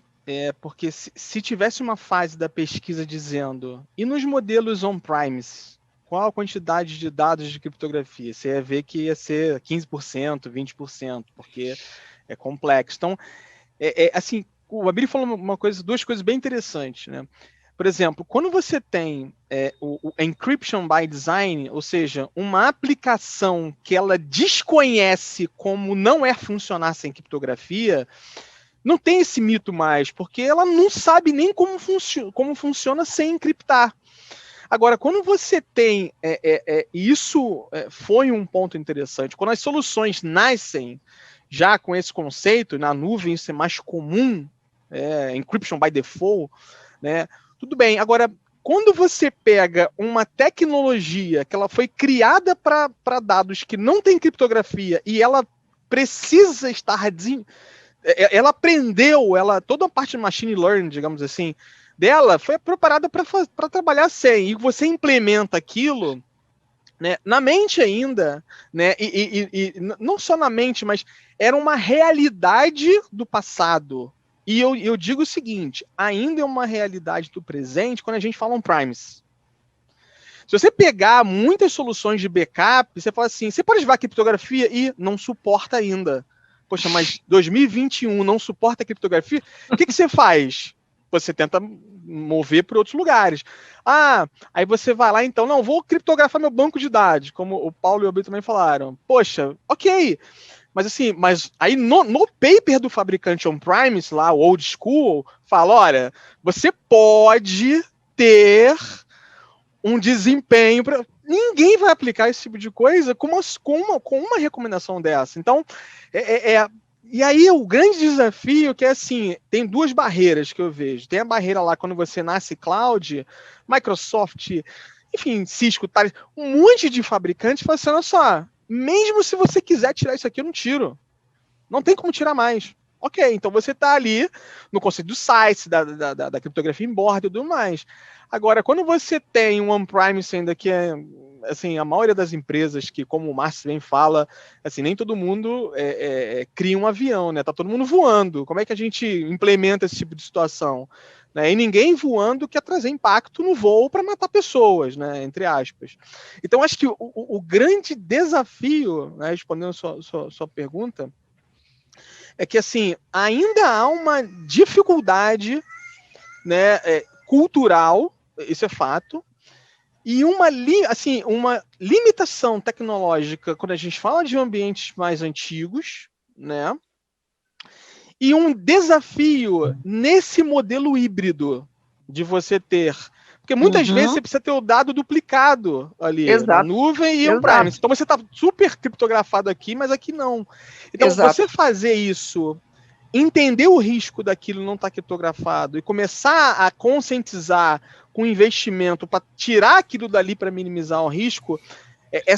porque se tivesse uma fase da pesquisa dizendo, e nos modelos on-premise, qual a quantidade de dados de criptografia? Você ia ver que ia ser 15%, 20%, porque é complexo. Então, assim, o Abílio falou duas coisas bem interessantes, né? Por exemplo, quando você tem o encryption by design, ou seja, uma aplicação que ela desconhece como não funcionar sem criptografia, não tem esse mito mais, porque ela não sabe nem como funciona sem encriptar. Agora, quando você tem, isso foi um ponto interessante, quando as soluções nascem já com esse conceito, na nuvem isso é mais comum, encryption by default, né? Tudo bem. Agora, quando você pega uma tecnologia que ela foi criada para dados que não tem criptografia e ela precisa estar... Ela aprendeu, toda a parte de machine learning, digamos assim, dela foi preparada para trabalhar sem. E você implementa aquilo, né, na mente ainda, né, e não só na mente, mas era uma realidade do passado. E eu digo o seguinte, ainda é uma realidade do presente quando a gente fala on-premise. Se você pegar muitas soluções de backup, você fala assim, você pode levar criptografia e não suporta ainda. Poxa, mas 2021 não suporta criptografia? O que você faz? Você tenta mover para outros lugares. Aí você vai lá, então, não, vou criptografar meu banco de dados, como o Paulo e o Alberto também falaram. Poxa, ok. Mas assim, aí no paper do fabricante on-premise, lá, o old school, fala, olha, você pode ter um desempenho para... Ninguém vai aplicar esse tipo de coisa com uma recomendação dessa. Então, e aí o grande desafio que é assim, tem duas barreiras que eu vejo. Tem a barreira lá quando você nasce cloud, Microsoft, enfim, Cisco, Thales, um monte de fabricantes fala assim, olha só, mesmo se você quiser tirar isso aqui, eu não tiro. Não tem como tirar mais. Ok, então você está ali no conceito do sites, da criptografia em borda e tudo mais. Agora, quando você tem um on-premise ainda que é, assim, a maioria das empresas que, como o Márcio bem fala, assim, nem todo mundo cria um avião, né? Tá todo mundo voando. Como é que a gente implementa esse tipo de situação? Né? E ninguém voando quer trazer impacto no voo para matar pessoas, né? Entre aspas. Então, acho que o grande desafio, né, respondendo a sua pergunta, é que assim, ainda há uma dificuldade, né, cultural, isso é fato, e uma limitação tecnológica quando a gente fala de ambientes mais antigos, né? E um desafio nesse modelo híbrido de você ter... Porque muitas vezes você precisa ter o dado duplicado ali, na nuvem e on-premise. Então você está super criptografado aqui, mas aqui não. Então você fazer isso, entender o risco daquilo não estar criptografado e começar a conscientizar com investimento para tirar aquilo dali para minimizar o risco, é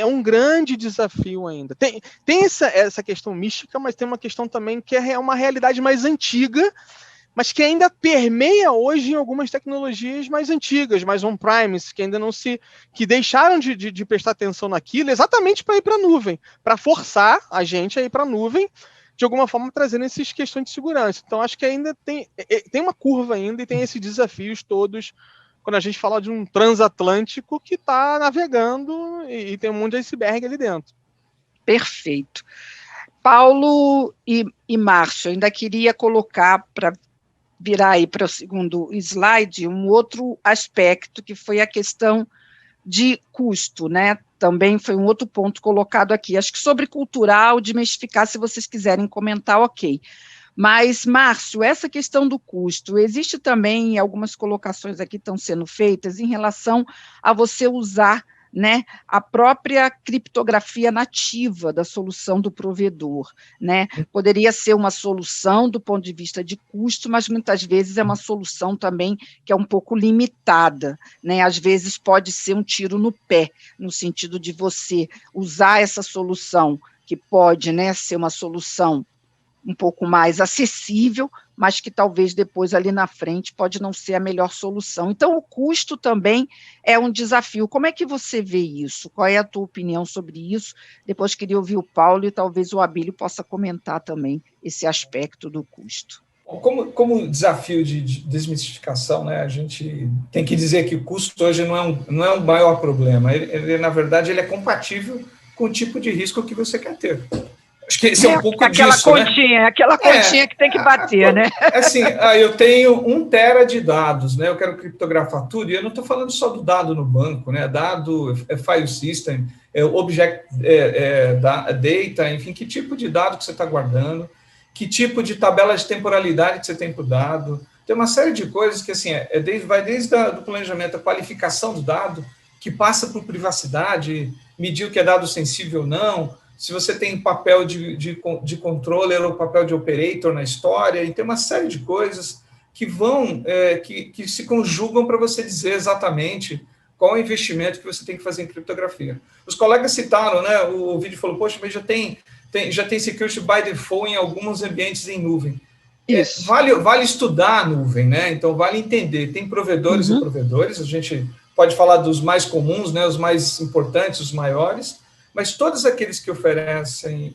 um grande desafio ainda. Tem essa questão mística, mas tem uma questão também que é uma realidade mais antiga, mas que ainda permeia hoje em algumas tecnologias mais antigas, mais on-premise, que ainda não que deixaram de prestar atenção naquilo exatamente para ir para a nuvem, para forçar a gente a ir para a nuvem, de alguma forma trazendo essas questões de segurança. Então, acho que ainda tem uma curva ainda e tem esses desafios todos, quando a gente fala de um transatlântico que está navegando e tem um monte de iceberg ali dentro. Perfeito. Paulo e Márcio, ainda queria colocar para virar aí para o segundo slide, um outro aspecto que foi a questão de custo, né? Também foi um outro ponto colocado aqui. Acho que sobre cultural, desmistificar, se vocês quiserem comentar, ok. Mas, Márcio, essa questão do custo, existe também algumas colocações aqui que estão sendo feitas em relação a você usar, né, a própria criptografia nativa da solução do provedor, né? Poderia ser uma solução do ponto de vista de custo, mas muitas vezes é uma solução também que é um pouco limitada, né? Às vezes pode ser um tiro no pé, no sentido de você usar essa solução, que pode, né, ser uma solução um pouco mais acessível, mas que talvez depois ali na frente pode não ser a melhor solução. Então, o custo também é um desafio. Como é que você vê isso? Qual é a tua opinião sobre isso? Depois queria ouvir o Paulo e talvez o Abílio possa comentar também esse aspecto do custo. Como desafio de desmistificação, né, a gente tem que dizer que o custo hoje não é um maior problema. Ele, na verdade, ele é compatível com o tipo de risco que você quer ter. Acho que esse é um pouco disso, né? Aquela continha que tem que bater, né? Assim, eu tenho 1 tera de dados, né? Eu quero criptografar tudo, e eu não estou falando só do dado no banco, né? Dado, file system, object data, enfim, que tipo de dado que você está guardando, que tipo de tabela de temporalidade que você tem para o dado. Tem uma série de coisas que, assim, vai desde o planejamento, a qualificação do dado, que passa por privacidade, medir o que é dado sensível ou não, se você tem papel de controller ou papel de operator na história, e tem uma série de coisas que que se conjugam para você dizer exatamente qual é o investimento que você tem que fazer em criptografia. Os colegas citaram, né, o vídeo falou, poxa, mas já tem security by default em alguns ambientes em nuvem. Isso. Vale estudar a nuvem, né? Então vale entender. Tem provedores e provedores, a gente pode falar dos mais comuns, né, os mais importantes, os maiores, mas todos aqueles que oferecem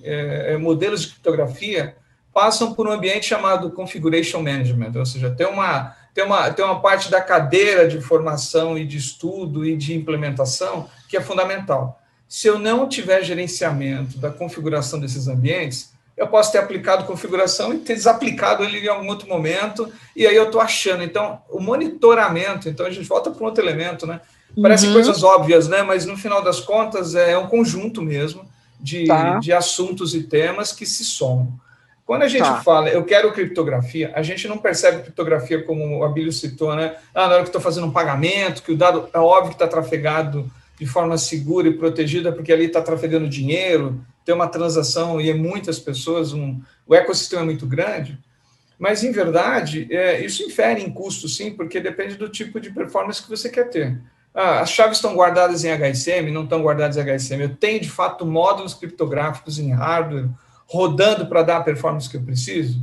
modelos de criptografia passam por um ambiente chamado Configuration Management, ou seja, tem uma tem uma parte da cadeira de formação e de estudo e de implementação que é fundamental. Se eu não tiver gerenciamento da configuração desses ambientes, eu posso ter aplicado configuração e ter desaplicado ele em algum outro momento, e aí eu estou achando. Então, o monitoramento, então a gente volta para um outro elemento, né? Parece coisas óbvias, né? Mas no final das contas é um conjunto mesmo de assuntos e temas que se somam. Quando a gente fala, eu quero criptografia, a gente não percebe criptografia como o Abílio citou, né? Na hora que estou fazendo um pagamento, que o dado é óbvio que está trafegado de forma segura e protegida, porque ali está trafegando dinheiro, tem uma transação e é muitas pessoas, o ecossistema é muito grande, mas, em verdade, isso infere em custo, sim, porque depende do tipo de performance que você quer ter. As chaves estão guardadas em HSM, não estão guardadas em HSM. Eu tenho, de fato, módulos criptográficos em hardware rodando para dar a performance que eu preciso.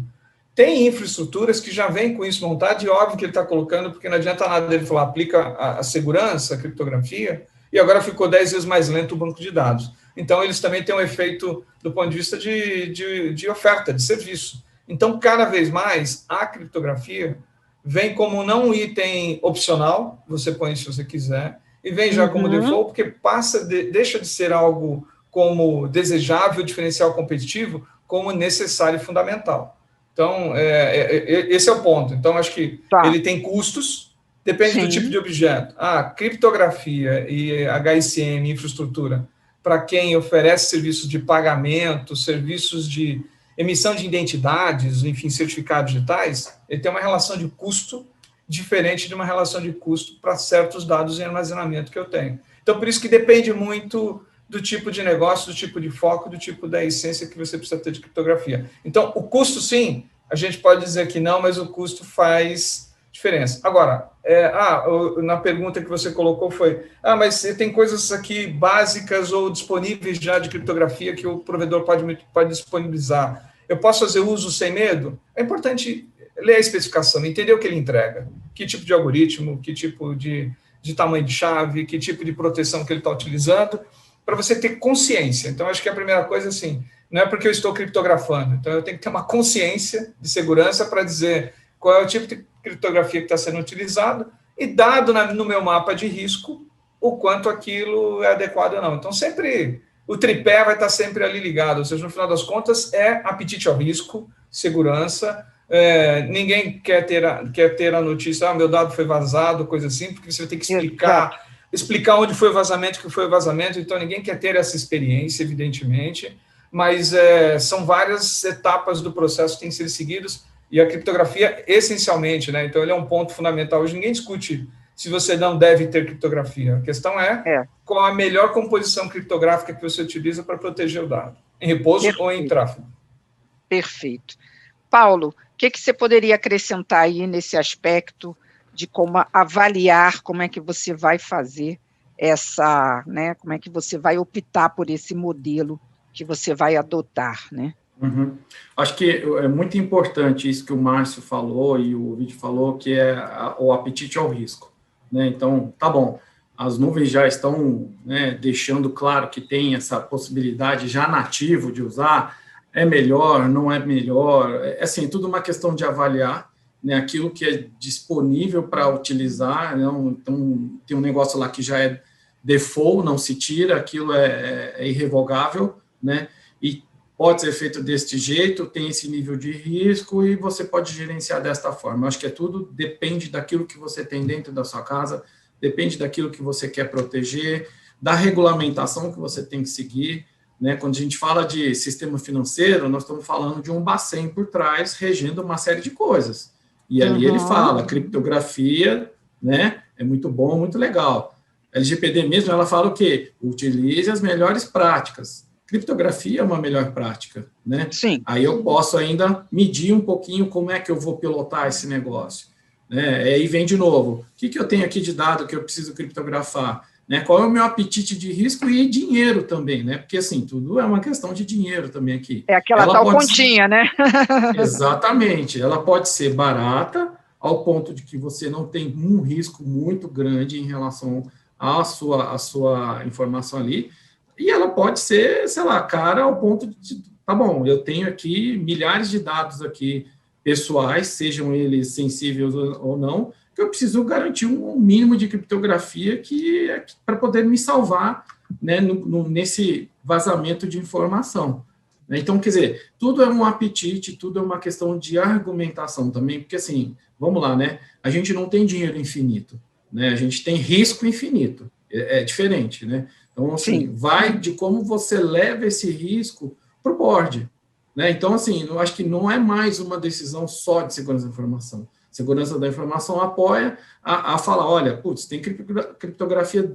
Tem infraestruturas que já vêm com isso montado, e óbvio que ele está colocando, porque não adianta nada dele falar, aplica a segurança, a criptografia, e agora ficou 10 vezes mais lento o banco de dados. Então, eles também têm um efeito do ponto de vista de oferta, de serviço. Então, cada vez mais, a criptografia vem como não um item opcional, você põe se você quiser, e vem já como default, porque deixa de ser algo como desejável, diferencial competitivo, como necessário e fundamental. Então, esse é o ponto. Então, acho que ele tem custos, depende do tipo de objeto. Criptografia e HSM, infraestrutura, para quem oferece serviços de pagamento, serviços de emissão de identidades, enfim, certificados digitais, ele tem uma relação de custo diferente de uma relação de custo para certos dados em armazenamento que eu tenho. Então, por isso que depende muito do tipo de negócio, do tipo de foco, do tipo da essência que você precisa ter de criptografia. Então, o custo, sim, a gente pode dizer que não, mas o custo faz diferença. Agora, na pergunta que você colocou foi, mas tem coisas aqui básicas ou disponíveis já de criptografia que o provedor pode disponibilizar. Eu posso fazer uso sem medo? É importante ler a especificação, entender o que ele entrega, que tipo de algoritmo, que tipo de tamanho de chave, que tipo de proteção que ele está utilizando, para você ter consciência. Então, acho que a primeira coisa, assim, não é porque eu estou criptografando, então eu tenho que ter uma consciência de segurança para dizer qual é o tipo de criptografia que está sendo utilizado e dado no meu mapa de risco o quanto aquilo é adequado ou não. Então, sempre o tripé vai estar sempre ali ligado, ou seja, no final das contas, é apetite ao risco, segurança. Ninguém quer ter a notícia, meu dado foi vazado, coisa assim, porque você vai ter que explicar onde foi o vazamento, o que foi o vazamento, então ninguém quer ter essa experiência, evidentemente, mas são várias etapas do processo que têm que ser seguidas, e a criptografia, essencialmente, né? Então, ele é um ponto fundamental. Hoje, ninguém discute se você não deve ter criptografia. A questão é qual a melhor composição criptográfica que você utiliza para proteger o dado, em repouso ou em tráfego. Perfeito. Paulo, o que você poderia acrescentar aí nesse aspecto de como avaliar, como é que você vai fazer né? Como é que você vai optar por esse modelo que você vai adotar, né? Acho que é muito importante isso que o Márcio falou e o Ovidio falou, que é o apetite ao risco, né? Então, tá bom, as nuvens já estão, né, deixando claro que tem essa possibilidade já nativo de usar, é melhor, não é melhor, assim, tudo uma questão de avaliar, né, aquilo que é disponível para utilizar, né? Então, tem um negócio lá que já é default, não se tira, aquilo é irrevogável, né, e pode ser feito deste jeito, tem esse nível de risco e você pode gerenciar desta forma. Eu acho que tudo depende daquilo que você tem dentro da sua casa, depende daquilo que você quer proteger, da regulamentação que você tem que seguir, né? Quando a gente fala de sistema financeiro, nós estamos falando de um Bacen por trás, regendo uma série de coisas. E ali ele fala, criptografia, né? É muito bom, muito legal. A LGPD mesmo, ela fala o quê? Utilize as melhores práticas. Criptografia é uma melhor prática, né? Sim. Aí eu posso ainda medir um pouquinho como é que eu vou pilotar esse negócio, né? Aí vem de novo, o que eu tenho aqui de dado que eu preciso criptografar, né? Qual é o meu apetite de risco e dinheiro também, né? Porque, assim, tudo é uma questão de dinheiro também aqui. É aquela tal continha, né? Exatamente. Ela pode ser barata, ao ponto de que você não tem um risco muito grande em relação à sua informação ali, e ela pode ser, sei lá, cara, ao ponto de, tá bom, eu tenho aqui milhares de dados aqui pessoais, sejam eles sensíveis ou não, que eu preciso garantir um mínimo de criptografia que é para poder me salvar, né, nesse vazamento de informação. Então, quer dizer, tudo é um apetite, tudo é uma questão de argumentação também, porque, assim, vamos lá, né? A gente não tem dinheiro infinito, né? A gente tem risco infinito, é diferente, né? Então, assim, vai de como você leva esse risco para o board, né? Então, assim, eu acho que não é mais uma decisão só de segurança da informação. Segurança da informação apoia a falar, olha, putz, tem criptografia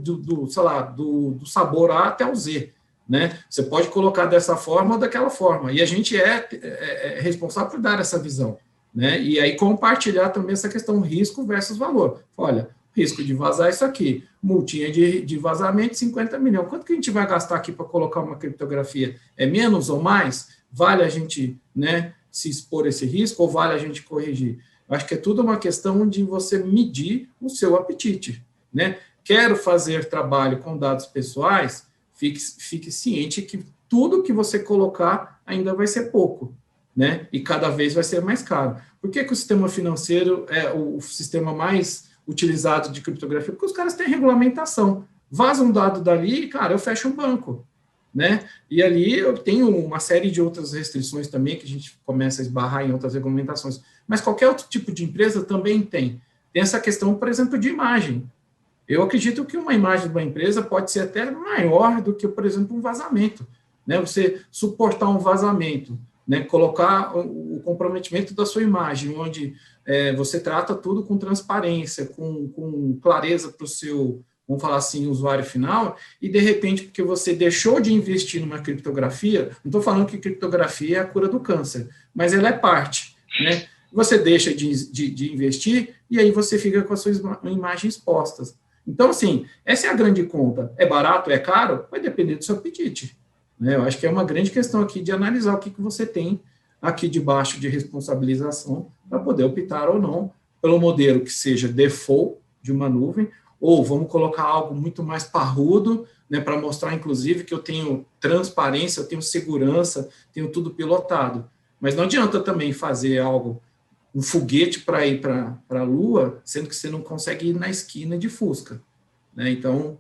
sei lá, do sabor A até o Z, né? Você pode colocar dessa forma ou daquela forma, e a gente é responsável por dar essa visão, né? E aí compartilhar também essa questão risco versus valor. Olha, risco de vazar isso aqui, multinha de vazamento, 50 milhões. Quanto que a gente vai gastar aqui para colocar uma criptografia? É menos ou mais? Vale a gente, né, se expor esse risco ou vale a gente corrigir? Eu acho que é tudo uma questão de você medir o seu apetite, né? Quero fazer trabalho com dados pessoais, fique ciente que tudo que você colocar ainda vai ser pouco, né? E cada vez vai ser mais caro. Por que o sistema financeiro é o sistema mais utilizado de criptografia? Porque os caras têm regulamentação. Vaza um dado dali, cara, eu fecho um banco, né? E ali eu tenho uma série de outras restrições também, que a gente começa a esbarrar em outras regulamentações. Mas qualquer outro tipo de empresa também tem. Tem essa questão, por exemplo, de imagem. Eu acredito que uma imagem de uma empresa pode ser até maior do que, por exemplo, um vazamento, né? Você suportar um vazamento, né? Colocar o comprometimento da sua imagem, onde você trata tudo com transparência, com clareza para o seu, vamos falar assim, usuário final, e de repente, porque você deixou de investir numa criptografia, não estou falando que criptografia é a cura do câncer, mas ela é parte, né? Você deixa de investir e aí você fica com as suas imagens expostas. Então, assim, essa é a grande conta. É barato, é caro? Vai depender do seu apetite, né? Eu acho que é uma grande questão aqui de analisar o que você tem aqui debaixo de responsabilização para poder optar ou não pelo modelo que seja default de uma nuvem, ou vamos colocar algo muito mais parrudo, né, para mostrar, inclusive, que eu tenho transparência, eu tenho segurança, tenho tudo pilotado. Mas não adianta também fazer algo, um foguete para ir para a Lua, sendo que você não consegue ir na esquina de Fusca, né? Então,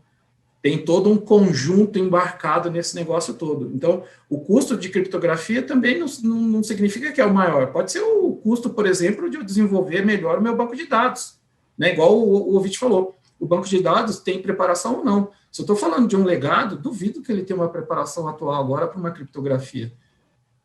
tem todo um conjunto embarcado nesse negócio todo. Então, o custo de criptografia também não significa que é o maior. Pode ser o custo, por exemplo, de eu desenvolver melhor o meu banco de dados, né? Igual o ouvinte falou. O banco de dados tem preparação ou não. Se eu estou falando de um legado, duvido que ele tenha uma preparação atual agora para uma criptografia.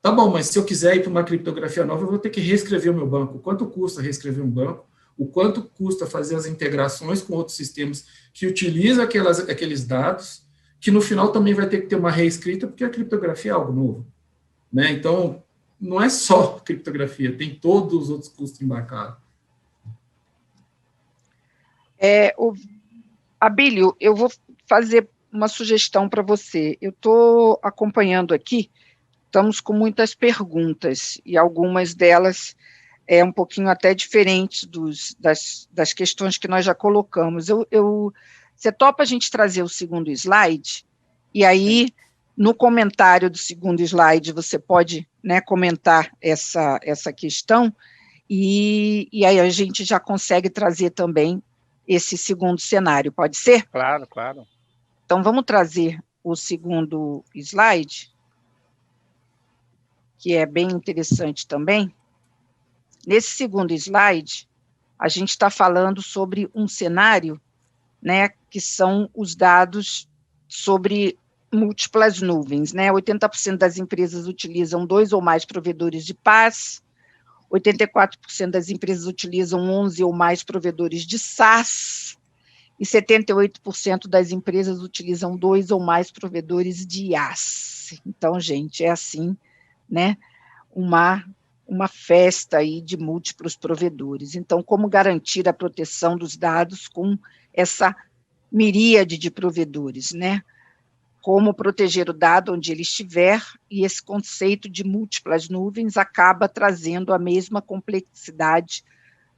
Tá bom, mas se eu quiser ir para uma criptografia nova, eu vou ter que reescrever o meu banco. Quanto custa reescrever um banco? O quanto custa fazer as integrações com outros sistemas que utilizam aqueles dados, que no final também vai ter que ter uma reescrita, porque a criptografia é algo novo, né? Então, não é só criptografia, tem todos os outros custos embarcados. Abílio, eu vou fazer uma sugestão para você. Eu estou acompanhando aqui, estamos com muitas perguntas, e algumas delas um pouquinho até diferentes das questões que nós já colocamos. Você topa a gente trazer o segundo slide? E aí, no comentário do segundo slide, você pode, né, comentar essa questão, e aí a gente já consegue trazer também esse segundo cenário, pode ser? Claro, claro. Então, vamos trazer o segundo slide, que é bem interessante também. Nesse segundo slide, a gente está falando sobre um cenário, né, que são os dados sobre múltiplas nuvens, né? 80% das empresas utilizam 2 ou mais provedores de PaaS, 84% das empresas utilizam 11 ou mais provedores de SaaS, e 78% das empresas utilizam 2 ou mais provedores de IaaS. Então, gente, é assim, né, uma festa aí de múltiplos provedores. Então, como garantir a proteção dos dados com essa miríade de provedores, né? Como proteger o dado onde ele estiver, e esse conceito de múltiplas nuvens acaba trazendo a mesma complexidade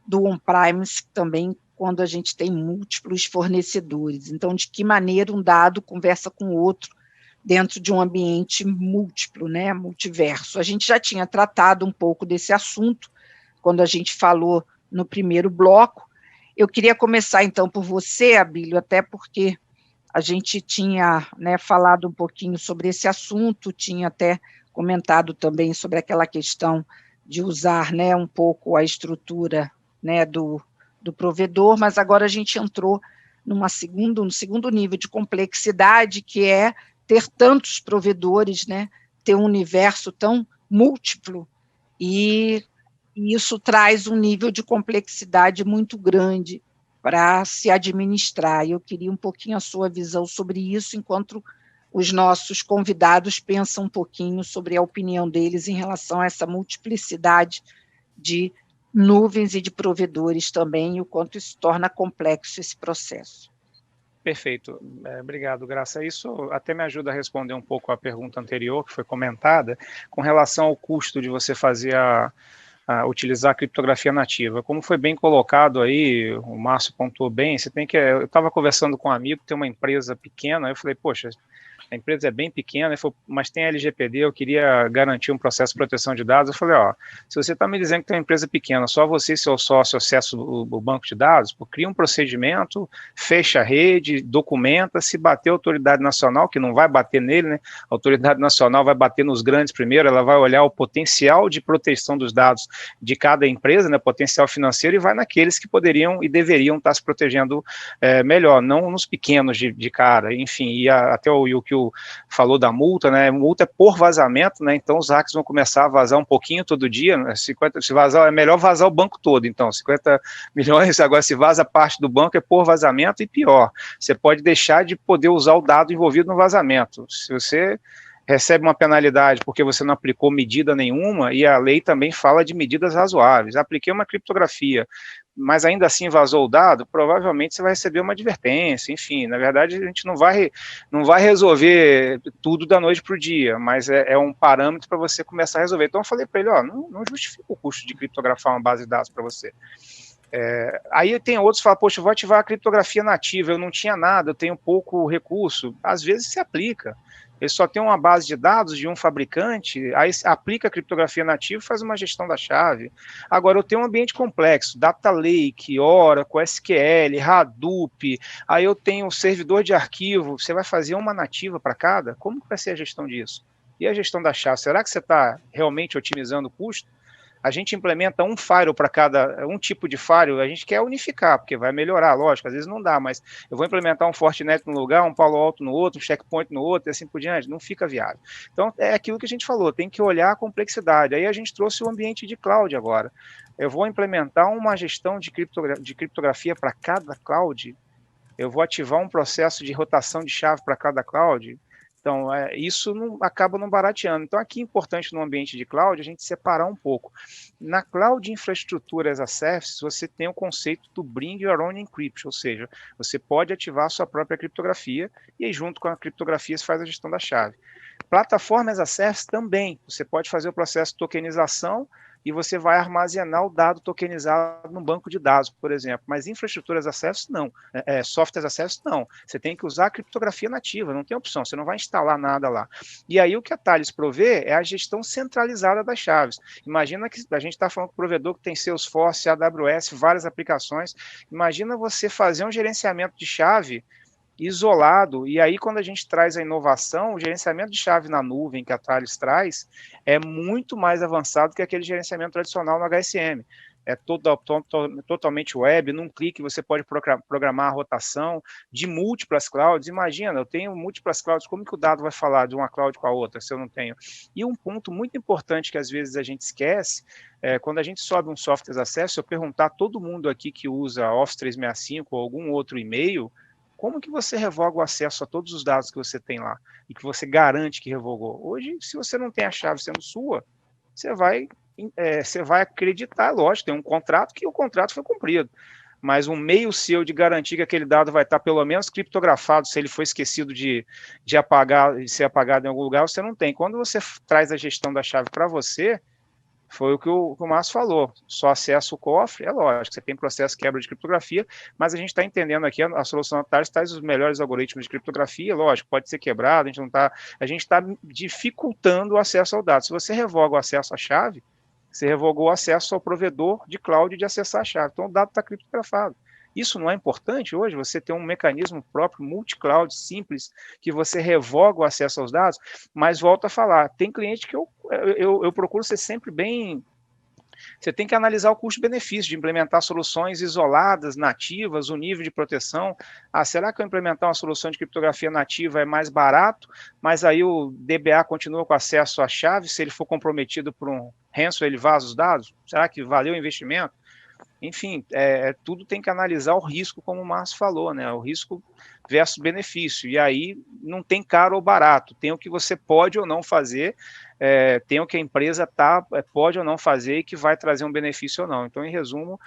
do on-premise também, quando a gente tem múltiplos fornecedores. Então, de que maneira um dado conversa com o outro dentro de um ambiente múltiplo, né, multiverso. A gente já tinha tratado um pouco desse assunto quando a gente falou no primeiro bloco. Eu queria começar, então, por você, Abílio, até porque a gente tinha, né, falado um pouquinho sobre esse assunto, tinha até comentado também sobre aquela questão de usar, né, um pouco a estrutura, né, do provedor, mas agora a gente entrou num segundo nível de complexidade, que é ter tantos provedores, né, ter um universo tão múltiplo, e isso traz um nível de complexidade muito grande para se administrar. Eu queria um pouquinho a sua visão sobre isso, enquanto os nossos convidados pensam um pouquinho sobre a opinião deles em relação a essa multiplicidade de nuvens e de provedores também, e o quanto isso torna complexo esse processo. Perfeito. Obrigado, Graça. Isso até me ajuda a responder um pouco a pergunta anterior, que foi comentada, com relação ao custo de você fazer utilizar a criptografia nativa. Como foi bem colocado aí, o Márcio pontuou bem, eu estava conversando com um amigo que tem uma empresa pequena, eu falei, poxa, a empresa é bem pequena, mas tem LGPD, eu queria garantir um processo de proteção de dados. Eu falei, se você está me dizendo que tem uma empresa pequena, só você e seu sócio acessam o banco de dados, cria um procedimento, fecha a rede, documenta, se bater a autoridade nacional, que não vai bater nele, né? A autoridade nacional vai bater nos grandes primeiro, ela vai olhar o potencial de proteção dos dados de cada empresa, né, potencial financeiro, e vai naqueles que poderiam e deveriam estar se protegendo melhor, não nos pequenos de cara, enfim, e até o Yukio falou da multa, né, multa é por vazamento, né, então os hackers vão começar a vazar um pouquinho todo dia, né, se vazar, é melhor vazar o banco todo, então, 50 milhões, agora se vaza parte do banco é por vazamento, e pior, você pode deixar de poder usar o dado envolvido no vazamento, se você recebe uma penalidade porque você não aplicou medida nenhuma, e a lei também fala de medidas razoáveis. Apliquei uma criptografia, mas ainda assim vazou o dado, provavelmente você vai receber uma advertência, enfim, na verdade a gente não vai resolver tudo da noite para o dia, mas é um parâmetro para você começar a resolver. Então eu falei para ele, não justifica o custo de criptografar uma base de dados para você. Aí tem outros que falam, poxa, eu vou ativar a criptografia nativa, eu não tinha nada, eu tenho pouco recurso, às vezes se aplica. Ele só tem uma base de dados de um fabricante, aí aplica a criptografia nativa e faz uma gestão da chave. Agora, eu tenho um ambiente complexo, Data Lake, Oracle, SQL, Hadoop, aí eu tenho um servidor de arquivo, você vai fazer uma nativa para cada? Como que vai ser a gestão disso? E a gestão da chave, será que você está realmente otimizando o custo? A gente implementa um firewall para um tipo de firewall, a gente quer unificar, porque vai melhorar, lógico, às vezes não dá, mas eu vou implementar um Fortinet no lugar, um Palo Alto no outro, um Checkpoint no outro, e assim por diante, não fica viável. Então, é aquilo que a gente falou, tem que olhar a complexidade. Aí a gente trouxe o ambiente de cloud agora. Eu vou implementar uma gestão de criptografia para cada cloud, eu vou ativar um processo de rotação de chave para cada cloud. Então, isso acaba não barateando. Então, aqui é importante no ambiente de cloud a gente separar um pouco. Na Cloud Infrastructure as a Service, você tem o conceito do Bring Your Own Encryption, ou seja, você pode ativar a sua própria criptografia e aí, junto com a criptografia, você faz a gestão da chave. Plataforma as a Service também, você pode fazer o processo de tokenização e você vai armazenar o dado tokenizado no banco de dados, por exemplo. Mas infraestrutura as a service, não. Software as a service, não. Você tem que usar a criptografia nativa, não tem opção, você não vai instalar nada lá. E aí o que a Thales provê é a gestão centralizada das chaves. Imagina que a gente está falando com o provedor que tem Salesforce, AWS, várias aplicações. Imagina você fazer um gerenciamento de chave isolado, e aí quando a gente traz a inovação, o gerenciamento de chave na nuvem que a Thales traz é muito mais avançado que aquele gerenciamento tradicional no HSM. É totalmente web, num clique você pode programar a rotação de múltiplas clouds. Imagina, eu tenho múltiplas clouds, como que o dado vai falar de uma cloud com a outra, se eu não tenho? E um ponto muito importante que às vezes a gente esquece, quando a gente sobe um software as a service, se eu perguntar a todo mundo aqui que usa Office 365 ou algum outro e-mail, como que você revoga o acesso a todos os dados que você tem lá e que você garante que revogou? Hoje, se você não tem a chave sendo sua, você vai acreditar, lógico, tem um contrato que o contrato foi cumprido, mas um meio seu de garantir que aquele dado vai estar pelo menos criptografado, se ele foi esquecido de ser apagado em algum lugar, você não tem. Quando você traz a gestão da chave para você, foi o que o Márcio falou, só acesso o cofre, é lógico, você tem processo de quebra de criptografia, mas a gente está entendendo aqui, a solução da Thales traz os melhores algoritmos de criptografia, lógico, pode ser quebrado, a gente está dificultando o acesso ao dado. Se você revoga o acesso à chave, Você revogou o acesso ao provedor de cloud de acessar a chave. Então, o dado está criptografado. Isso não é importante hoje, você ter um mecanismo próprio, multi-cloud, simples, que você revoga o acesso aos dados, mas volto a falar, tem cliente que eu procuro ser sempre bem... Você tem que analisar o custo-benefício de implementar soluções isoladas, nativas, o nível de proteção. Será que eu implementar uma solução de criptografia nativa é mais barato, mas aí o DBA continua com acesso à chave, se ele for comprometido por um ransom, ele vaza os dados? Será que valeu o investimento? Enfim, tudo tem que analisar o risco, como o Márcio falou, né? O risco versus benefício. E aí não tem caro ou barato, tem o que você pode ou não fazer, tem o que a empresa pode ou não fazer e que vai trazer um benefício ou não. Então, em resumo,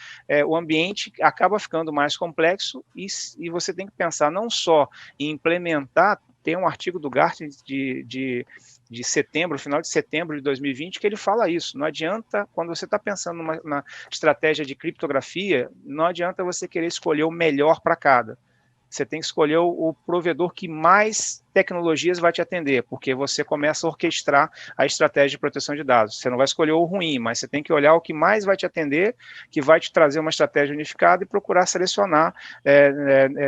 o ambiente acaba ficando mais complexo e você tem que pensar não só em implementar. Tem um artigo do Gartner de setembro, final de setembro de 2020, que ele fala isso. Não adianta, quando você está pensando na estratégia de criptografia, não adianta você querer escolher o melhor para cada. Você tem que escolher o provedor que mais tecnologias vai te atender, porque você começa a orquestrar a estratégia de proteção de dados. Você não vai escolher o ruim, mas você tem que olhar o que mais vai te atender, que vai te trazer uma estratégia unificada e procurar selecionar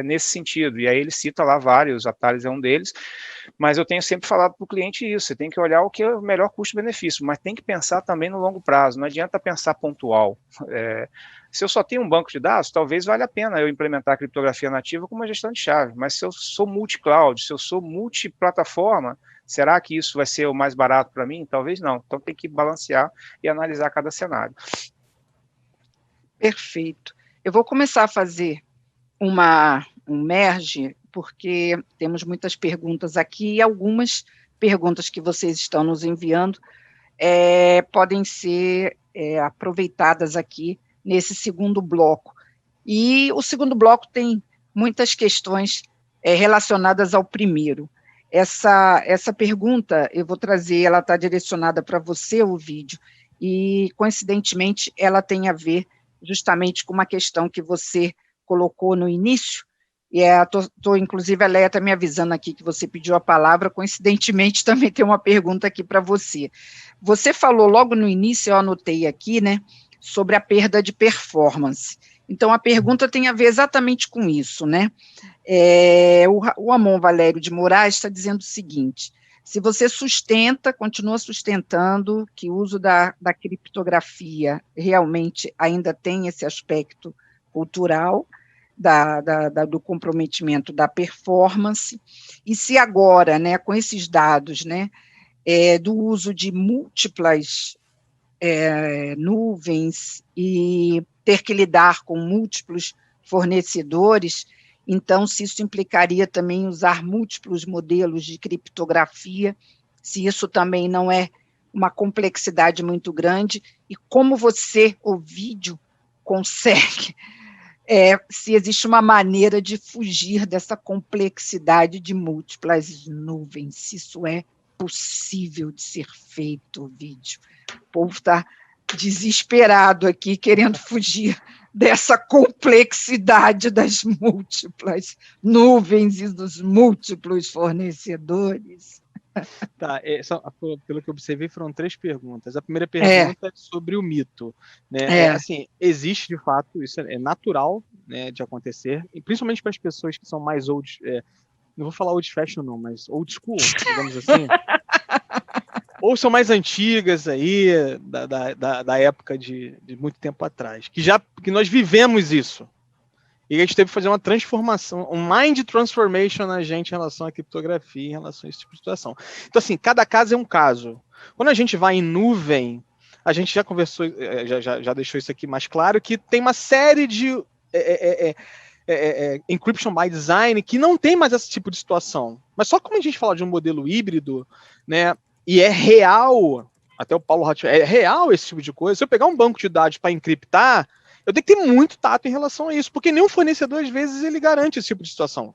nesse sentido. E aí ele cita lá vários, a Thales é um deles, mas eu tenho sempre falado para o cliente isso, você tem que olhar o que é o melhor custo-benefício, mas tem que pensar também no longo prazo, não adianta pensar pontual. Se eu só tenho um banco de dados, talvez valha a pena eu implementar a criptografia nativa com uma gestão de chave, mas se eu sou multi-cloud, se eu sou multiplataforma, será que isso vai ser o mais barato para mim? Talvez não. Então tem que balancear e analisar cada cenário. Perfeito. Eu vou começar a fazer um merge, porque temos muitas perguntas aqui e algumas perguntas que vocês estão nos enviando podem ser aproveitadas aqui nesse segundo bloco. E o segundo bloco tem muitas questões relacionadas ao primeiro. Essa pergunta, eu vou trazer, ela está direcionada para você, o vídeo, e, coincidentemente, ela tem a ver justamente com uma questão que você colocou no início, e inclusive, a Leia está me avisando aqui que você pediu a palavra, coincidentemente, também tem uma pergunta aqui para você. Você falou logo no início, eu anotei aqui, né, sobre a perda de performance. Então, a pergunta tem a ver exatamente com isso, né? O Amon Valério de Moraes está dizendo o seguinte: se você continua sustentando que o uso da criptografia realmente ainda tem esse aspecto cultural, do comprometimento da performance, e se agora, né, com esses dados, né, do uso de múltiplas nuvens e ter que lidar com múltiplos fornecedores, então, se isso implicaria também usar múltiplos modelos de criptografia, se isso também não é uma complexidade muito grande, e como você, Ovidio, consegue, se existe uma maneira de fugir dessa complexidade de múltiplas nuvens, se isso é possível de ser feito, Ovidio. O povo está desesperado aqui, querendo fugir dessa complexidade das múltiplas nuvens e dos múltiplos fornecedores. Tá, pelo que eu observei, foram 3 perguntas. A primeira pergunta é sobre o mito, né? Assim, existe de fato, isso é natural, né, de acontecer, e principalmente para as pessoas que são mais old, não vou falar old fashion não, mas old school, digamos assim, ou são mais antigas aí, da época de muito tempo atrás, que nós vivemos isso. E a gente teve que fazer uma transformação, um mind transformation na gente em relação à criptografia, em relação a esse tipo de situação. Então, assim, cada caso é um caso. Quando a gente vai em nuvem, a gente já conversou, já deixou isso aqui mais claro, que tem uma série de encryption by design que não tem mais esse tipo de situação. Mas só como a gente fala de um modelo híbrido, né, e é real, até o Paulo Hatch, é real esse tipo de coisa. Se eu pegar um banco de dados para encriptar, eu tenho que ter muito tato em relação a isso, porque nenhum fornecedor, às vezes, ele garante esse tipo de situação.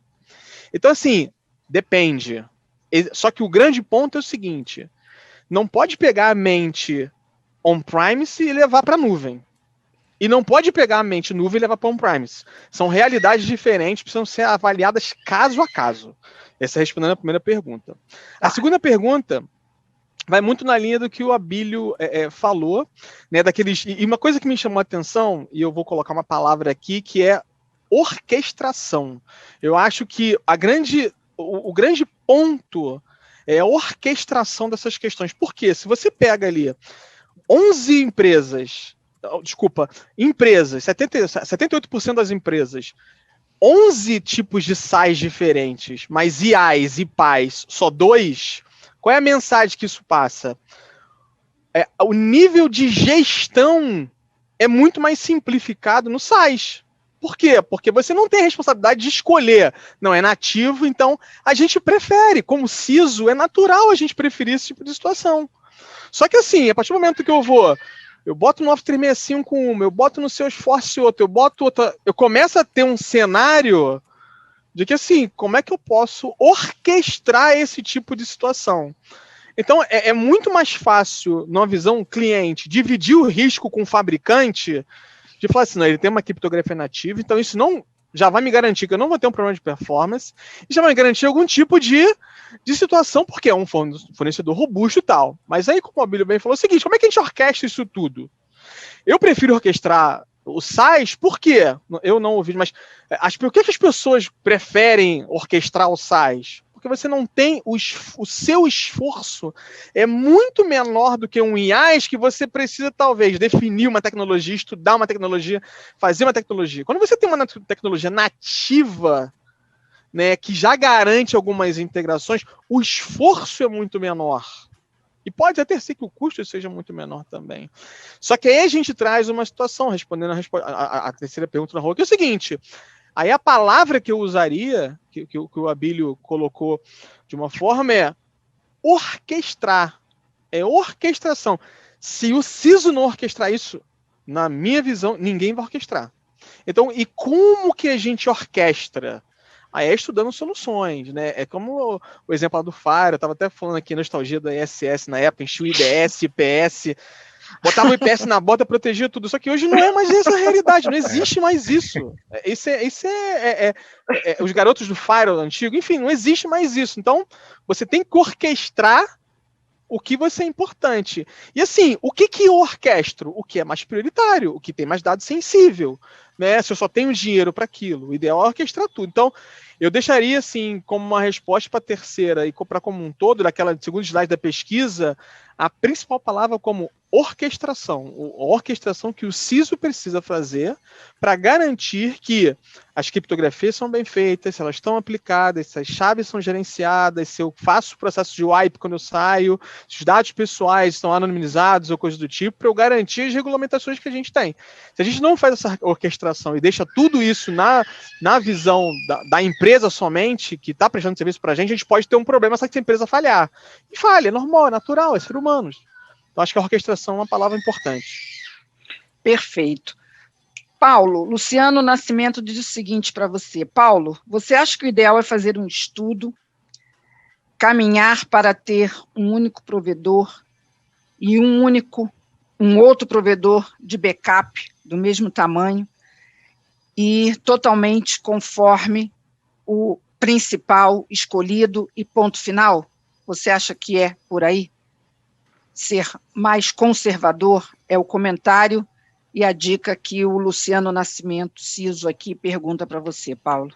Então, assim, depende. Só que o grande ponto é o seguinte: não pode pegar a mente on-premise e levar para a nuvem. E não pode pegar a mente nuvem e levar para on-premise. São realidades diferentes, precisam ser avaliadas caso a caso. Essa é respondendo a primeira pergunta. A segunda pergunta vai muito na linha do que o Abílio falou, né, e uma coisa que me chamou a atenção, e eu vou colocar uma palavra aqui, que é orquestração. Eu acho que o grande ponto é a orquestração dessas questões. Por quê? Se você pega ali 11 empresas, 78% das empresas, 11 tipos de SaaS diferentes, mas IAs e PaaS só 2, qual é a mensagem que isso passa? O nível de gestão é muito mais simplificado no SaaS. Por quê? Porque você não tem a responsabilidade de escolher. Não é nativo, então a gente prefere. Como CISO, é natural a gente preferir esse tipo de situação. Só que assim, a partir do momento que eu boto no Office 365 uma, eu boto no Salesforce outra, eu boto outra, eu começo a ter um cenário de que assim, como é que eu posso orquestrar esse tipo de situação? Então, é muito mais fácil, numa visão cliente, dividir o risco com o fabricante, de falar assim, não, ele tem uma criptografia nativa, então isso não já vai me garantir que eu não vou ter um problema de performance, e já vai me garantir algum tipo de situação, porque é um fornecedor robusto e tal. Mas aí, como o Abílio bem falou, é o seguinte, como é que a gente orquestra isso tudo? Eu prefiro orquestrar o SaaS, por quê? Eu não ouvi, mas por que as pessoas preferem orquestrar o SaaS? Porque você não tem o seu esforço é muito menor do que um IaaS que você precisa, talvez, definir uma tecnologia, estudar uma tecnologia, fazer uma tecnologia. Quando você tem uma tecnologia nativa, né, que já garante algumas integrações, o esforço é muito menor. E pode até ser que o custo seja muito menor também. Só que aí a gente traz uma situação, respondendo a terceira pergunta na rua, que é o seguinte... Aí a palavra que eu usaria, que o Abílio colocou de uma forma, é orquestrar. É orquestração. Se o CISO não orquestrar isso, na minha visão, ninguém vai orquestrar. Então, e como que a gente orquestra? Aí é estudando soluções, né? É como o exemplo lá do Fire, eu estava até falando aqui, nostalgia da ISS na época, enchia o IDS, IPS... Botava o IPS na bota, protegia tudo. Só que hoje não é mais essa a realidade. Não existe mais isso. Os garotos do Firewall antigo, enfim, não existe mais isso. Então, você tem que orquestrar o que vai ser importante. E assim, o que eu orquestro? O que é mais prioritário, o que tem mais dado sensível. Né? Se eu só tenho dinheiro para aquilo, o ideal é orquestrar tudo. Então, eu deixaria, assim, como uma resposta para a terceira e para como um todo, daquela segundo slide da pesquisa, a principal palavra como orquestração. A orquestração que o CISO precisa fazer para garantir que as criptografias são bem feitas, se elas estão aplicadas, se as chaves são gerenciadas, se eu faço o processo de wipe quando eu saio, se os dados pessoais estão anonimizados ou coisa do tipo, para eu garantir as regulamentações que a gente tem. Se a gente não faz essa orquestração e deixa tudo isso na visão da empresa somente, que está prestando serviço para a gente pode ter um problema se a empresa falhar. E falha, é normal, é natural, é ser humano. Então, acho que a orquestração é uma palavra importante. Perfeito. Paulo, Luciano Nascimento diz o seguinte para você. Paulo, você acha que o ideal é fazer um estudo, caminhar para ter um único provedor e um outro provedor de backup do mesmo tamanho e totalmente conforme o principal escolhido e ponto final? Você acha que é por aí? Ser mais conservador é o comentário e a dica que o Luciano Nascimento, CISO, aqui pergunta para você, Paulo.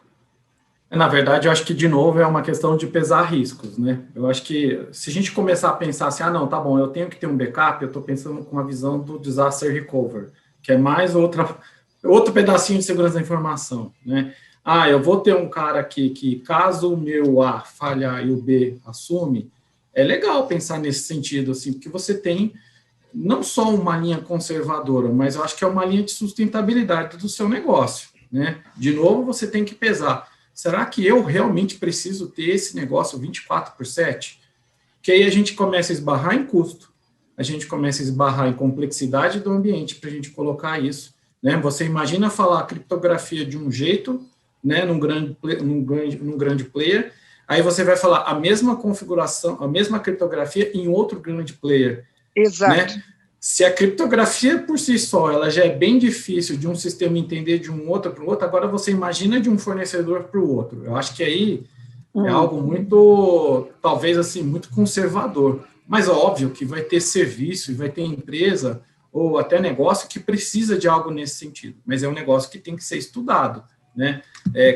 Na verdade, eu acho que, de novo, é uma questão de pesar riscos, né? Eu acho que, se a gente começar a pensar assim, não, tá bom, eu tenho que ter um backup, eu estou pensando com a visão do disaster recovery, que é mais outro pedacinho de segurança da informação, né? Eu vou ter um cara aqui que, caso o meu A falhar e o B assume, é legal pensar nesse sentido, assim, porque você tem não só uma linha conservadora, mas eu acho que é uma linha de sustentabilidade do seu negócio, né? De novo, você tem que pesar. Será que eu realmente preciso ter esse negócio 24/7? Que aí a gente começa a esbarrar em custo, a gente começa a esbarrar em complexidade do ambiente para a gente colocar isso, né? Você imagina falar criptografia de um jeito, né, num grande player, aí você vai falar a mesma configuração, a mesma criptografia em outro grande player. Exato. Né? Se a criptografia por si só, ela já é bem difícil de um sistema entender de um outro para o outro, agora você imagina de um fornecedor para o outro. Eu acho que aí é algo muito, talvez assim, muito conservador. Mas é óbvio que vai ter serviço e vai ter empresa ou até negócio que precisa de algo nesse sentido, mas é um negócio que tem que ser estudado, né?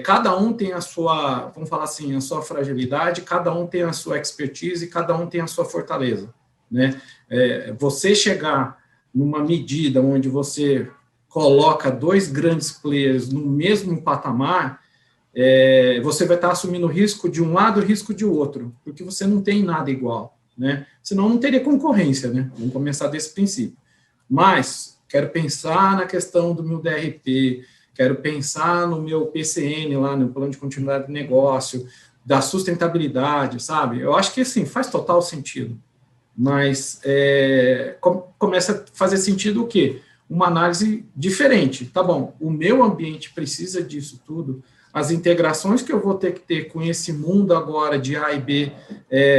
Cada um tem a sua, vamos falar assim, a sua fragilidade, cada um tem a sua expertise, cada um tem a sua fortaleza, né? Você chegar numa medida onde você coloca dois grandes players no mesmo patamar, você vai estar assumindo risco de um lado e risco de outro, porque você não tem nada igual, né? Senão não teria concorrência, né? Vamos começar desse princípio. Mas quero pensar na questão do meu DRP, quero pensar no meu PCN lá, no plano de continuidade de negócio, da sustentabilidade, sabe? Eu acho que, assim, faz total sentido. Mas começa a fazer sentido o quê? Uma análise diferente. Tá bom, o meu ambiente precisa disso tudo, as integrações que eu vou ter que ter com esse mundo agora de A e B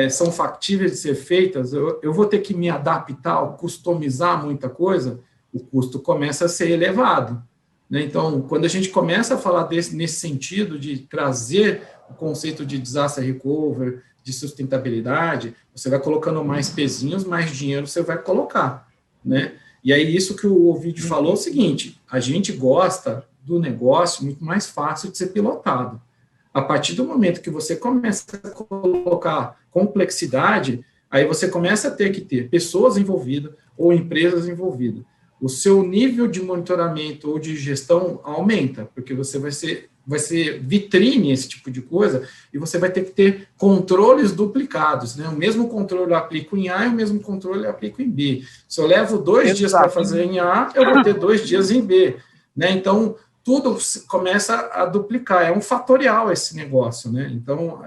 são factíveis de ser feitas, eu vou ter que me adaptar, customizar muita coisa, o custo começa a ser elevado, né? Então, quando a gente começa a falar nesse sentido de trazer o conceito de disaster recovery, de sustentabilidade, você vai colocando mais pezinhos, mais dinheiro você vai colocar, né? E aí, isso que o Ovidio falou é o seguinte, a gente gosta do negócio muito mais fácil de ser pilotado. A partir do momento que você começa a colocar complexidade, aí você começa a ter que ter pessoas envolvidas ou empresas envolvidas. O seu nível de monitoramento ou de gestão aumenta, porque você vai ser vitrine esse tipo de coisa, e você vai ter que ter controles duplicados, né? O mesmo controle eu aplico em A e o mesmo controle eu aplico em B. Se eu levo 2 dias para fazer em A, eu vou ter 2 dias em B, né? Então, tudo começa a duplicar, é um fatorial esse negócio, né? Então,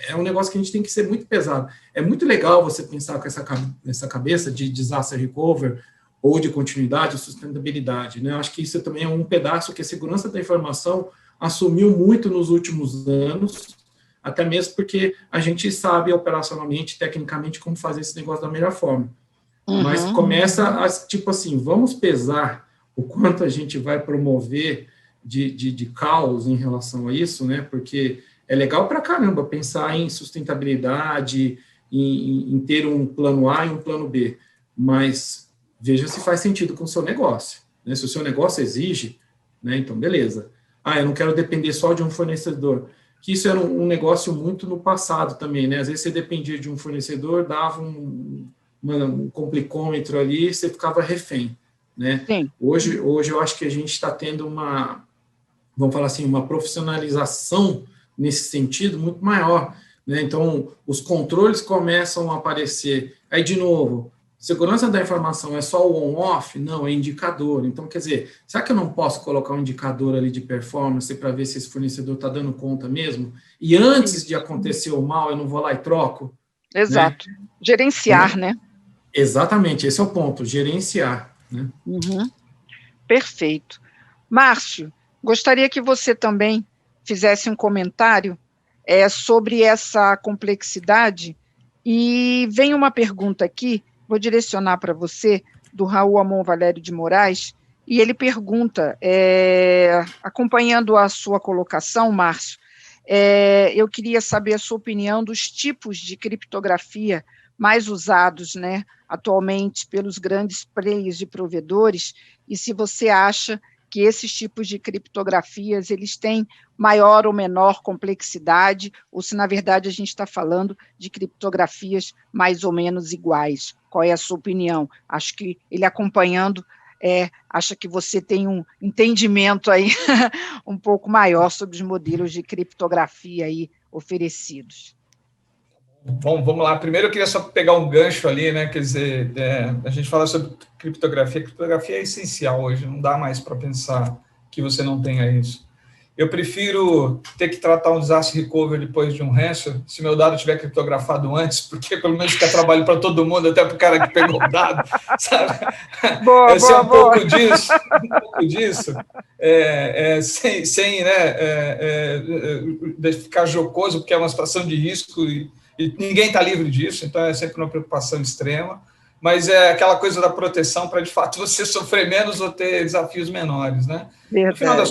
é um negócio que a gente tem que ser muito pesado. É muito legal você pensar com essa cabeça de disaster recovery, ou de continuidade, ou sustentabilidade, né? Eu acho que isso também é um pedaço que a segurança da informação assumiu muito nos últimos anos, até mesmo porque a gente sabe operacionalmente, tecnicamente, como fazer esse negócio da melhor forma. Mas começa tipo assim, vamos pesar o quanto a gente vai promover de caos em relação a isso, né? Porque é legal pra caramba pensar em sustentabilidade, em ter um plano A e um plano B, mas veja se faz sentido com o seu negócio, né? Se o seu negócio exige, né? Então, beleza. Eu não quero depender só de um fornecedor, que isso era um negócio muito no passado também, né? Às vezes você dependia de um fornecedor, dava um complicômetro ali, você ficava refém, né? Sim. Hoje eu acho que a gente está tendo vamos falar assim, uma profissionalização nesse sentido muito maior, né? Então, os controles começam a aparecer. Aí, de novo, segurança da informação é só o on-off? Não, é indicador. Então, quer dizer, será que eu não posso colocar um indicador ali de performance para ver se esse fornecedor está dando conta mesmo? E antes de acontecer o mal, eu não vou lá e troco? Exato. Né? Gerenciar, né? Exatamente, esse é o ponto, gerenciar. Né? Perfeito. Márcio, gostaria que você também fizesse um comentário sobre essa complexidade, e vem uma pergunta aqui, vou direcionar para você, do Raul Amon Valério de Moraes, e ele pergunta, acompanhando a sua colocação, Márcio, eu queria saber a sua opinião dos tipos de criptografia mais usados, né, atualmente pelos grandes players de provedores, e se você acha que esses tipos de criptografias, eles têm maior ou menor complexidade, ou se, na verdade, a gente está falando de criptografias mais ou menos iguais. Qual é a sua opinião? Acho que ele acompanhando, acha que você tem um entendimento aí um pouco maior sobre os modelos de criptografia aí oferecidos. Bom, vamos lá. Primeiro eu queria só pegar um gancho ali, né? Quer dizer, a gente fala sobre criptografia. Criptografia é essencial hoje, não dá mais para pensar que você não tenha isso. Eu prefiro ter que tratar um disaster recovery depois de um ransom, se meu dado estiver criptografado antes, porque pelo menos fica trabalho para todo mundo, até para o cara que pegou o dado, sabe? Esse é um pouco disso, sem ficar jocoso, porque é uma situação de risco e ninguém está livre disso, então é sempre uma preocupação extrema, mas é aquela coisa da proteção para, de fato, você sofrer menos ou ter desafios menores, né? No final das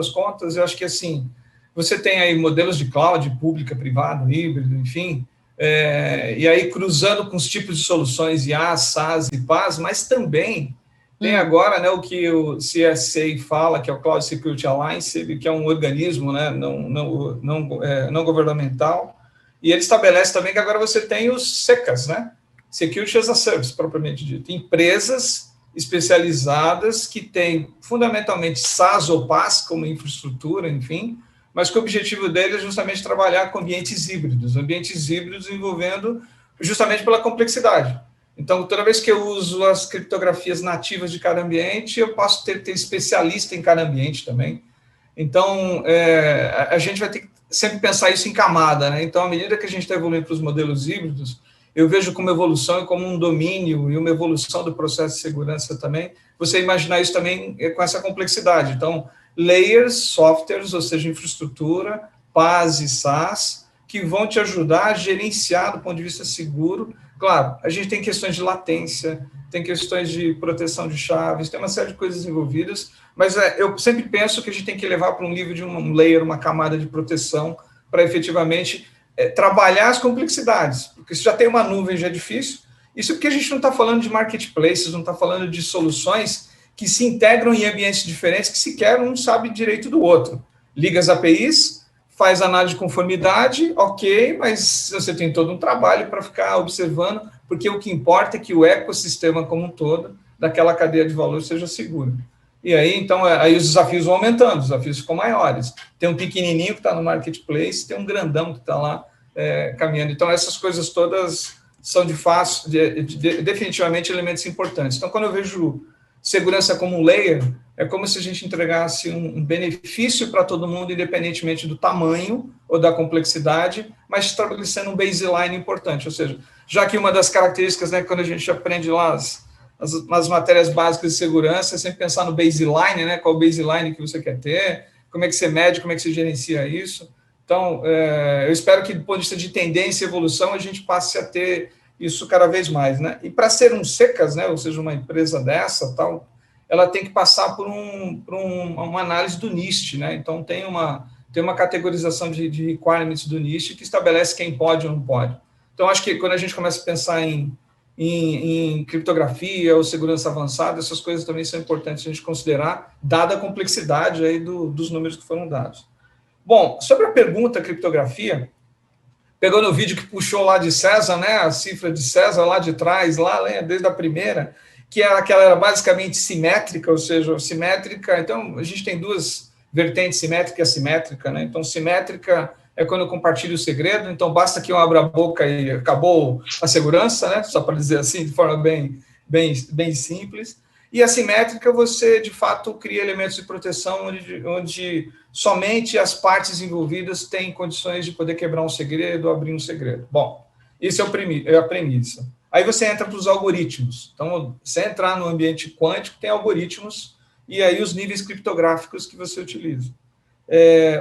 contas, eu acho que, assim, você tem aí modelos de cloud, pública, privada, híbrido, enfim, e aí cruzando com os tipos de soluções IaaS, SaaS e PaaS, mas também tem agora, né, o que o CSA fala, que é o Cloud Security Alliance, que é um organismo, né, não governamental, e ele estabelece também que agora você tem os SECAs, né, Security as a Service, propriamente dito, empresas especializadas que têm fundamentalmente SaaS ou PaaS como infraestrutura, enfim, mas que o objetivo dele é justamente trabalhar com ambientes híbridos envolvendo justamente pela complexidade. Então, toda vez que eu uso as criptografias nativas de cada ambiente, eu posso ter especialista em cada ambiente também. Então, a gente vai ter que sempre pensar isso em camada, né? Então, à medida que a gente está evoluindo para os modelos híbridos, eu vejo como evolução e como um domínio e uma evolução do processo de segurança também, você imaginar isso também com essa complexidade. Então, layers, softwares, ou seja, infraestrutura, PaaS e SaaS, que vão te ajudar a gerenciar do ponto de vista seguro. Claro, a gente tem questões de latência, tem questões de proteção de chaves, tem uma série de coisas envolvidas, mas eu sempre penso que a gente tem que levar para um nível de um layer, uma camada de proteção, para efetivamente trabalhar as complexidades, porque se já tem uma nuvem já é difícil, isso porque a gente não está falando de marketplaces, não está falando de soluções que se integram em ambientes diferentes, que sequer um sabe direito do outro. Liga as APIs, faz análise de conformidade, ok, mas você tem todo um trabalho para ficar observando, porque o que importa é que o ecossistema como um todo, daquela cadeia de valor, seja seguro. E aí, então, aí os desafios vão aumentando, os desafios ficam maiores. Tem um pequenininho que está no marketplace, tem um grandão que está lá caminhando. Então, essas coisas todas são, definitivamente, elementos importantes. Então, quando eu vejo segurança como um layer, é como se a gente entregasse um benefício para todo mundo, independentemente do tamanho ou da complexidade, mas estabelecendo um baseline importante. Ou seja, já que uma das características, né, quando a gente aprende lá as matérias básicas de segurança, é sempre pensar no baseline, né, qual o baseline que você quer ter, como é que você mede, como é que você gerencia isso. Então, eu espero que, do ponto de vista de tendência e evolução, a gente passe a ter isso cada vez mais, né? E para ser um SECAS, né, ou seja, uma empresa dessa, tal, ela tem que passar por uma análise do NIST, né? Então, tem uma categorização de requirements do NIST que estabelece quem pode ou não pode. Então, acho que quando a gente começa a pensar em criptografia ou segurança avançada, essas coisas também são importantes a gente considerar, dada a complexidade aí dos números que foram dados. Bom, sobre a pergunta criptografia, pegando o vídeo que puxou lá de César, né, a cifra de César lá de trás, lá desde a primeira, que ela era basicamente simétrica, ou seja, simétrica, então a gente tem duas vertentes, simétrica e assimétrica, né? Então, simétrica é quando eu compartilho o segredo, então basta que eu abra a boca e acabou a segurança, né? Só para dizer assim, de forma bem simples. E assimétrica, você, de fato, cria elementos de proteção onde somente as partes envolvidas têm condições de poder quebrar um segredo ou abrir um segredo. Bom, isso é a premissa. Aí você entra para os algoritmos. Então, você entrar no ambiente quântico, tem algoritmos, e aí os níveis criptográficos que você utiliza.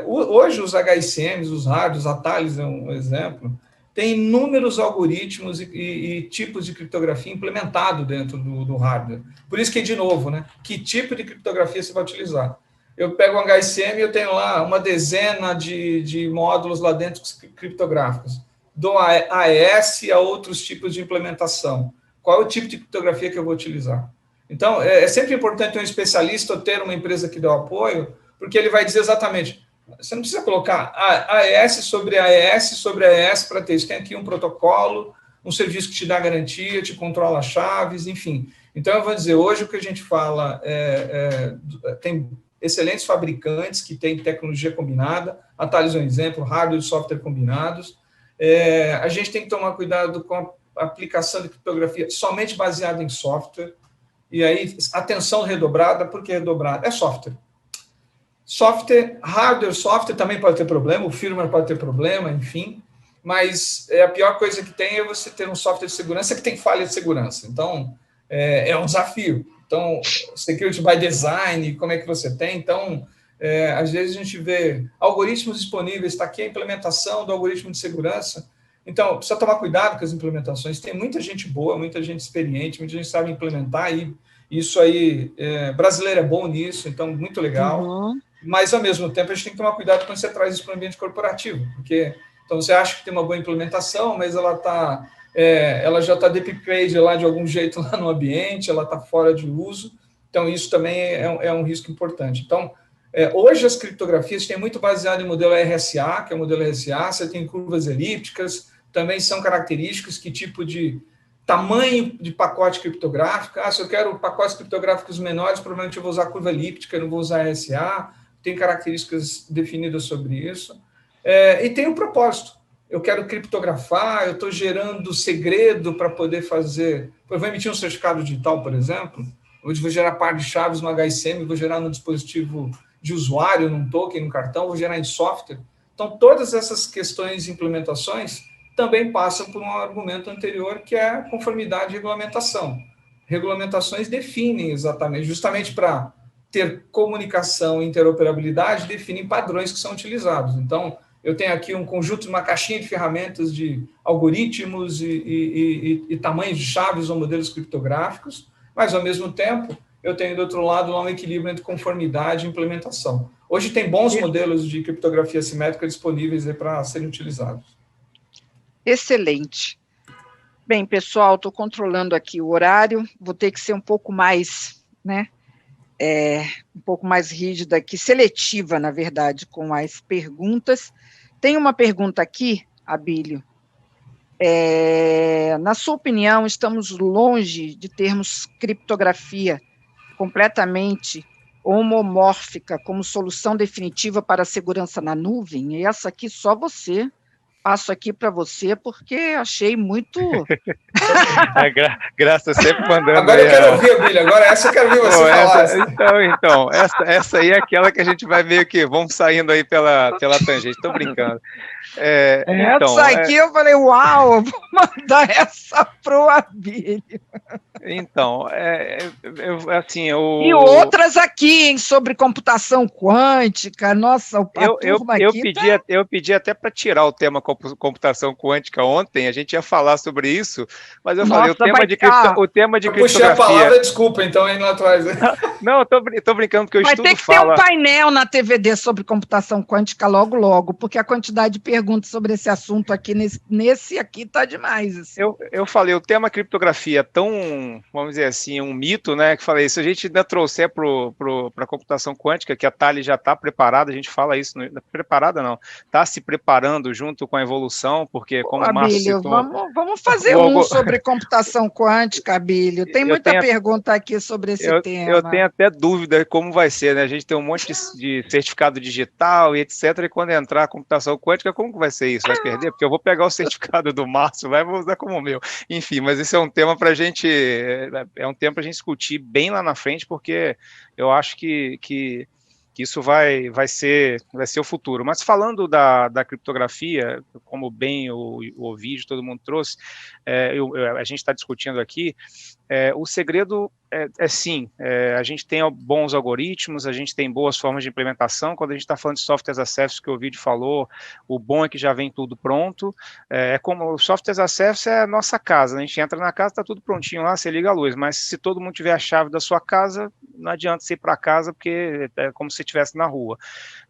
Hoje, os HSMs, os hardwares, a Thales é um exemplo, tem inúmeros algoritmos e tipos de criptografia implementado dentro do hardware. Por isso que, de novo, né, que tipo de criptografia você vai utilizar? Eu pego um HSM e eu tenho lá uma dezena de módulos lá dentro criptográficos. Dou AES a outros tipos de implementação. Qual é o tipo de criptografia que eu vou utilizar? Então, é sempre importante ter um especialista ou ter uma empresa que dê o apoio, porque ele vai dizer exatamente, você não precisa colocar AES sobre AES para ter isso. Tem aqui um protocolo, um serviço que te dá garantia, te controla as chaves, enfim. Então, eu vou dizer, hoje o que a gente fala tem excelentes fabricantes que têm tecnologia combinada, a Thales é um exemplo, hardware e software combinados. A gente tem que tomar cuidado com a aplicação de criptografia somente baseada em software, e aí, atenção redobrada, por que redobrada? É software. Hardware, software também pode ter problema, o firmware pode ter problema, enfim, mas a pior coisa que tem é você ter um software de segurança que tem falha de segurança. Então, é um desafio. Então, security by design, como é que você tem? Então, às vezes a gente vê algoritmos disponíveis, está aqui a implementação do algoritmo de segurança. Então, precisa tomar cuidado com as implementações. Tem muita gente boa, muita gente experiente, muita gente sabe implementar, e isso aí, brasileiro é bom nisso, então, muito legal. Uhum. Mas, ao mesmo tempo, a gente tem que tomar cuidado quando você traz isso para o ambiente corporativo, porque Então, você acha que tem uma boa implementação, mas ela já está deprecate lá de algum jeito lá no ambiente, ela está fora de uso. Então, isso também é um risco importante. Então, hoje as criptografias têm muito baseado em modelo RSA, que é o modelo RSA, você tem curvas elípticas, também são características, que tipo de tamanho de pacote criptográfico. Se eu quero pacotes criptográficos menores, provavelmente eu vou usar curva elíptica, não vou usar RSA, tem características definidas sobre isso. E tem um propósito. Eu quero criptografar, eu estou gerando segredo para poder fazer... Eu vou emitir um certificado digital, por exemplo, onde vou gerar par de chaves no HSM, vou gerar no dispositivo de usuário, num token, num cartão, vou gerar em software. Então, todas essas questões e implementações também passam por um argumento anterior, que é a conformidade e regulamentação. Regulamentações definem exatamente, justamente para ter comunicação e interoperabilidade, definem padrões que são utilizados. Então, eu tenho aqui um conjunto, uma caixinha de ferramentas de algoritmos e tamanhos de chaves ou modelos criptográficos, mas, ao mesmo tempo, eu tenho, do outro lado, um equilíbrio entre conformidade e implementação. Hoje tem bons modelos de criptografia simétrica disponíveis para serem utilizados. Excelente. Bem, pessoal, estou controlando aqui o horário, vou ter que ser um pouco mais, um pouco mais rígida aqui, seletiva, na verdade, com as perguntas. Tem uma pergunta aqui, Abílio. Na sua opinião, estamos longe de termos criptografia completamente homomórfica como solução definitiva para a segurança na nuvem? E essa aqui só você... Passo aqui para você, porque achei muito... Graça sempre mandando... Agora eu quero ouvir, Abílio, agora essa eu quero ouvir você falar. Então, essa aí é aquela que a gente vai meio que... Vamos saindo aí pela tangente, estou brincando. Essa aqui eu falei, uau, vou mandar essa pro Abílio. Então, assim... E outras aqui, hein, sobre computação quântica, nossa, eu pedi até para tirar o tema computação quântica ontem, a gente ia falar sobre isso, mas eu falei, o tema de criptografia... Puxei a palavra, desculpa, então, indo lá atrás. Não, eu tô brincando, porque o estudo fala... Vai ter que ter um painel na TVD sobre computação quântica logo, porque a quantidade de perguntas sobre esse assunto aqui, nesse aqui, tá demais. Assim. Eu falei, o tema criptografia é tão, vamos dizer assim, um mito, né, que falei, se a gente ainda trouxer para a computação quântica, que a Thales já está preparada, a gente fala isso, preparada não, está se preparando junto com a evolução, porque como o Márcio citou... Vamos fazer sobre computação quântica, Abílio, tem muita pergunta aqui sobre esse tema. Eu tenho até dúvida como vai ser, né, a gente tem um monte de certificado digital e etc, e quando entrar a computação quântica, como que vai ser isso? Vai perder? Porque eu vou pegar o certificado do Márcio lá e vou usar como meu. Enfim, mas esse é um tema para a gente... É um tempo para a gente discutir bem lá na frente, porque eu acho que isso vai ser o futuro. Mas falando da criptografia, como bem o vídeo todo mundo trouxe, a gente está discutindo aqui, o segredo sim, a gente tem bons algoritmos, a gente tem boas formas de implementação. Quando a gente está falando de software as a service, que o vídeo falou, o bom é que já vem tudo pronto. Como o software as a service é a nossa casa, né? A gente entra na casa, está tudo prontinho lá, você liga a luz, mas se todo mundo tiver a chave da sua casa, não adianta você ir para casa, porque é como se estivesse na rua.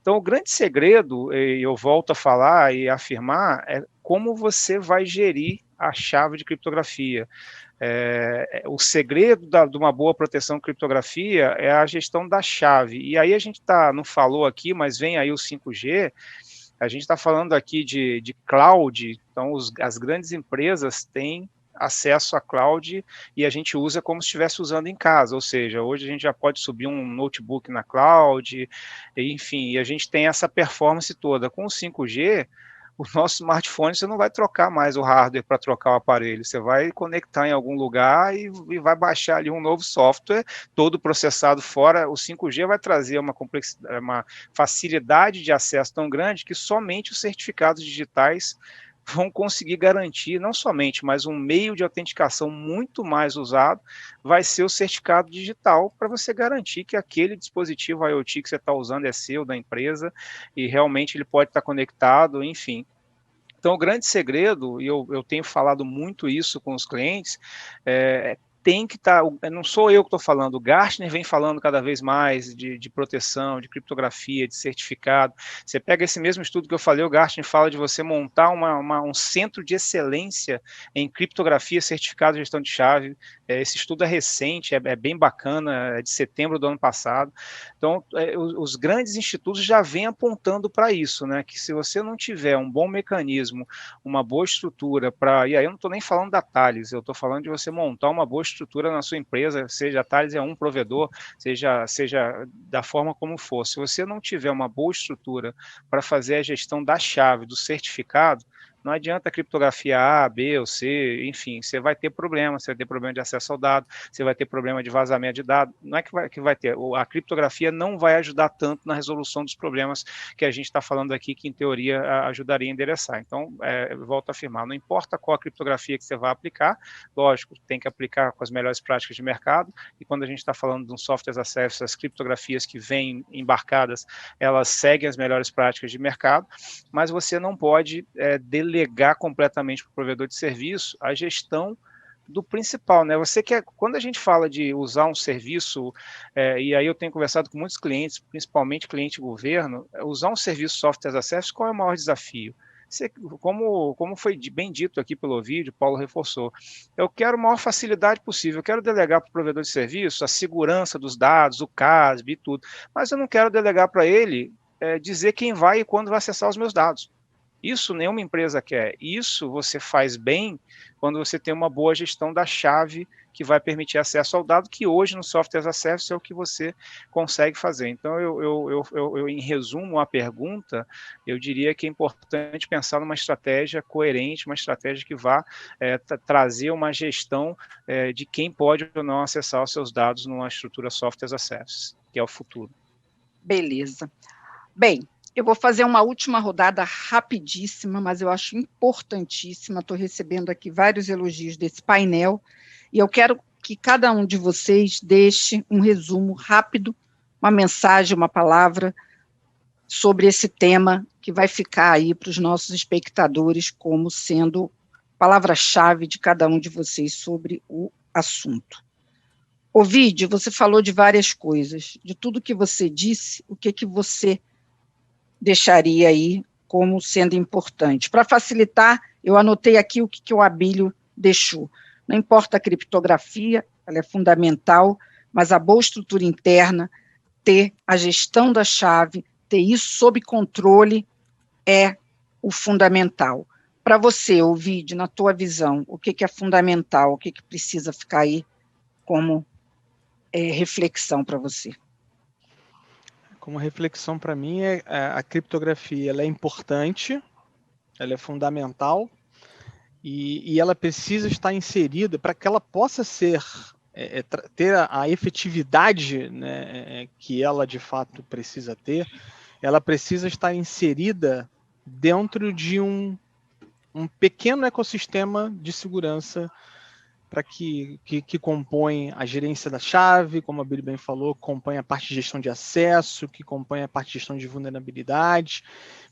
Então, o grande segredo, e eu volto a falar e afirmar, é como você vai gerir a chave de criptografia. O segredo de uma boa proteção de criptografia é a gestão da chave. E aí a gente não falou aqui, mas vem aí o 5G, a gente está falando aqui de cloud, então as grandes empresas têm acesso à cloud e a gente usa como se estivesse usando em casa, ou seja, hoje a gente já pode subir um notebook na cloud, enfim, e a gente tem essa performance toda. Com o 5G, o nosso smartphone, você não vai trocar mais o hardware para trocar o aparelho, você vai conectar em algum lugar e vai baixar ali um novo software, todo processado fora. O 5G vai trazer uma facilidade de acesso tão grande que somente os certificados digitais vão conseguir garantir, não somente, mas um meio de autenticação muito mais usado vai ser o certificado digital, para você garantir que aquele dispositivo IoT que você está usando é seu, da empresa, e realmente ele pode estar conectado, enfim. Então, o grande segredo, e eu tenho falado muito isso com os clientes, tem que estar, não sou eu que estou falando, o Gartner vem falando cada vez mais de proteção, de criptografia, de certificado. Você pega esse mesmo estudo que eu falei, o Gartner fala de você montar um centro de excelência em criptografia, certificado, gestão de chave. Esse estudo é recente, é bem bacana, é de setembro do ano passado. Então, os grandes institutos já vêm apontando para isso, né? Que se você não tiver um bom mecanismo, uma boa estrutura para... E aí eu não estou nem falando da Thales, eu estou falando de você montar uma boa estrutura na sua empresa, seja a Thales é um provedor, seja da forma como for. Se você não tiver uma boa estrutura para fazer a gestão da chave, do certificado, não adianta a criptografia A, B ou C, enfim, você vai ter problema, você vai ter problema de acesso ao dado, você vai ter problema de vazamento de dados, não é que vai ter, a criptografia não vai ajudar tanto na resolução dos problemas que a gente está falando aqui, que em teoria ajudaria a endereçar. Então, volto a afirmar, não importa qual a criptografia que você vai aplicar, lógico, tem que aplicar com as melhores práticas de mercado, e quando a gente está falando de um software as a service, as criptografias que vêm embarcadas, elas seguem as melhores práticas de mercado, mas você não pode delegar completamente para o provedor de serviço a gestão do principal, né? Você quer, quando a gente fala de usar um serviço, e aí eu tenho conversado com muitos clientes, principalmente cliente governo, usar um serviço software as a service, qual é o maior desafio? Como foi bem dito aqui pelo vídeo, Paulo reforçou, eu quero a maior facilidade possível, eu quero delegar para o provedor de serviço a segurança dos dados, o CASB e tudo, mas eu não quero delegar para ele dizer quem vai e quando vai acessar os meus dados. Isso nenhuma empresa quer. Isso você faz bem quando você tem uma boa gestão da chave que vai permitir acesso ao dado, que hoje no Software as a Service é o que você consegue fazer. Então, eu em resumo a pergunta, eu diria que é importante pensar numa estratégia coerente, uma estratégia que vá trazer uma gestão de quem pode ou não acessar os seus dados numa estrutura Software as a Service, que é o futuro. Beleza. Bem, eu vou fazer uma última rodada rapidíssima, mas eu acho importantíssima. Estou recebendo aqui vários elogios desse painel, e eu quero que cada um de vocês deixe um resumo rápido, uma mensagem, uma palavra sobre esse tema que vai ficar aí para os nossos espectadores como sendo palavra-chave de cada um de vocês sobre o assunto. Ovidio, você falou de várias coisas. De tudo que você disse, o que você deixaria aí como sendo importante? Para facilitar, eu anotei aqui o que o Abílio deixou. Não importa a criptografia, ela é fundamental, mas a boa estrutura interna, ter a gestão da chave, ter isso sob controle é o fundamental. Para você, Ovidio, na tua visão, o que é fundamental, o que precisa ficar aí como reflexão para você? Como reflexão para mim, a criptografia ela é importante, ela é fundamental, e ela precisa estar inserida para que ela possa ter a efetividade, né, que ela de fato precisa ter. Ela precisa estar inserida dentro de um pequeno ecossistema de segurança para que compõe a gerência da chave, como a Billy bem falou, compõe a parte de gestão de acesso, que compõe a parte de gestão de vulnerabilidade,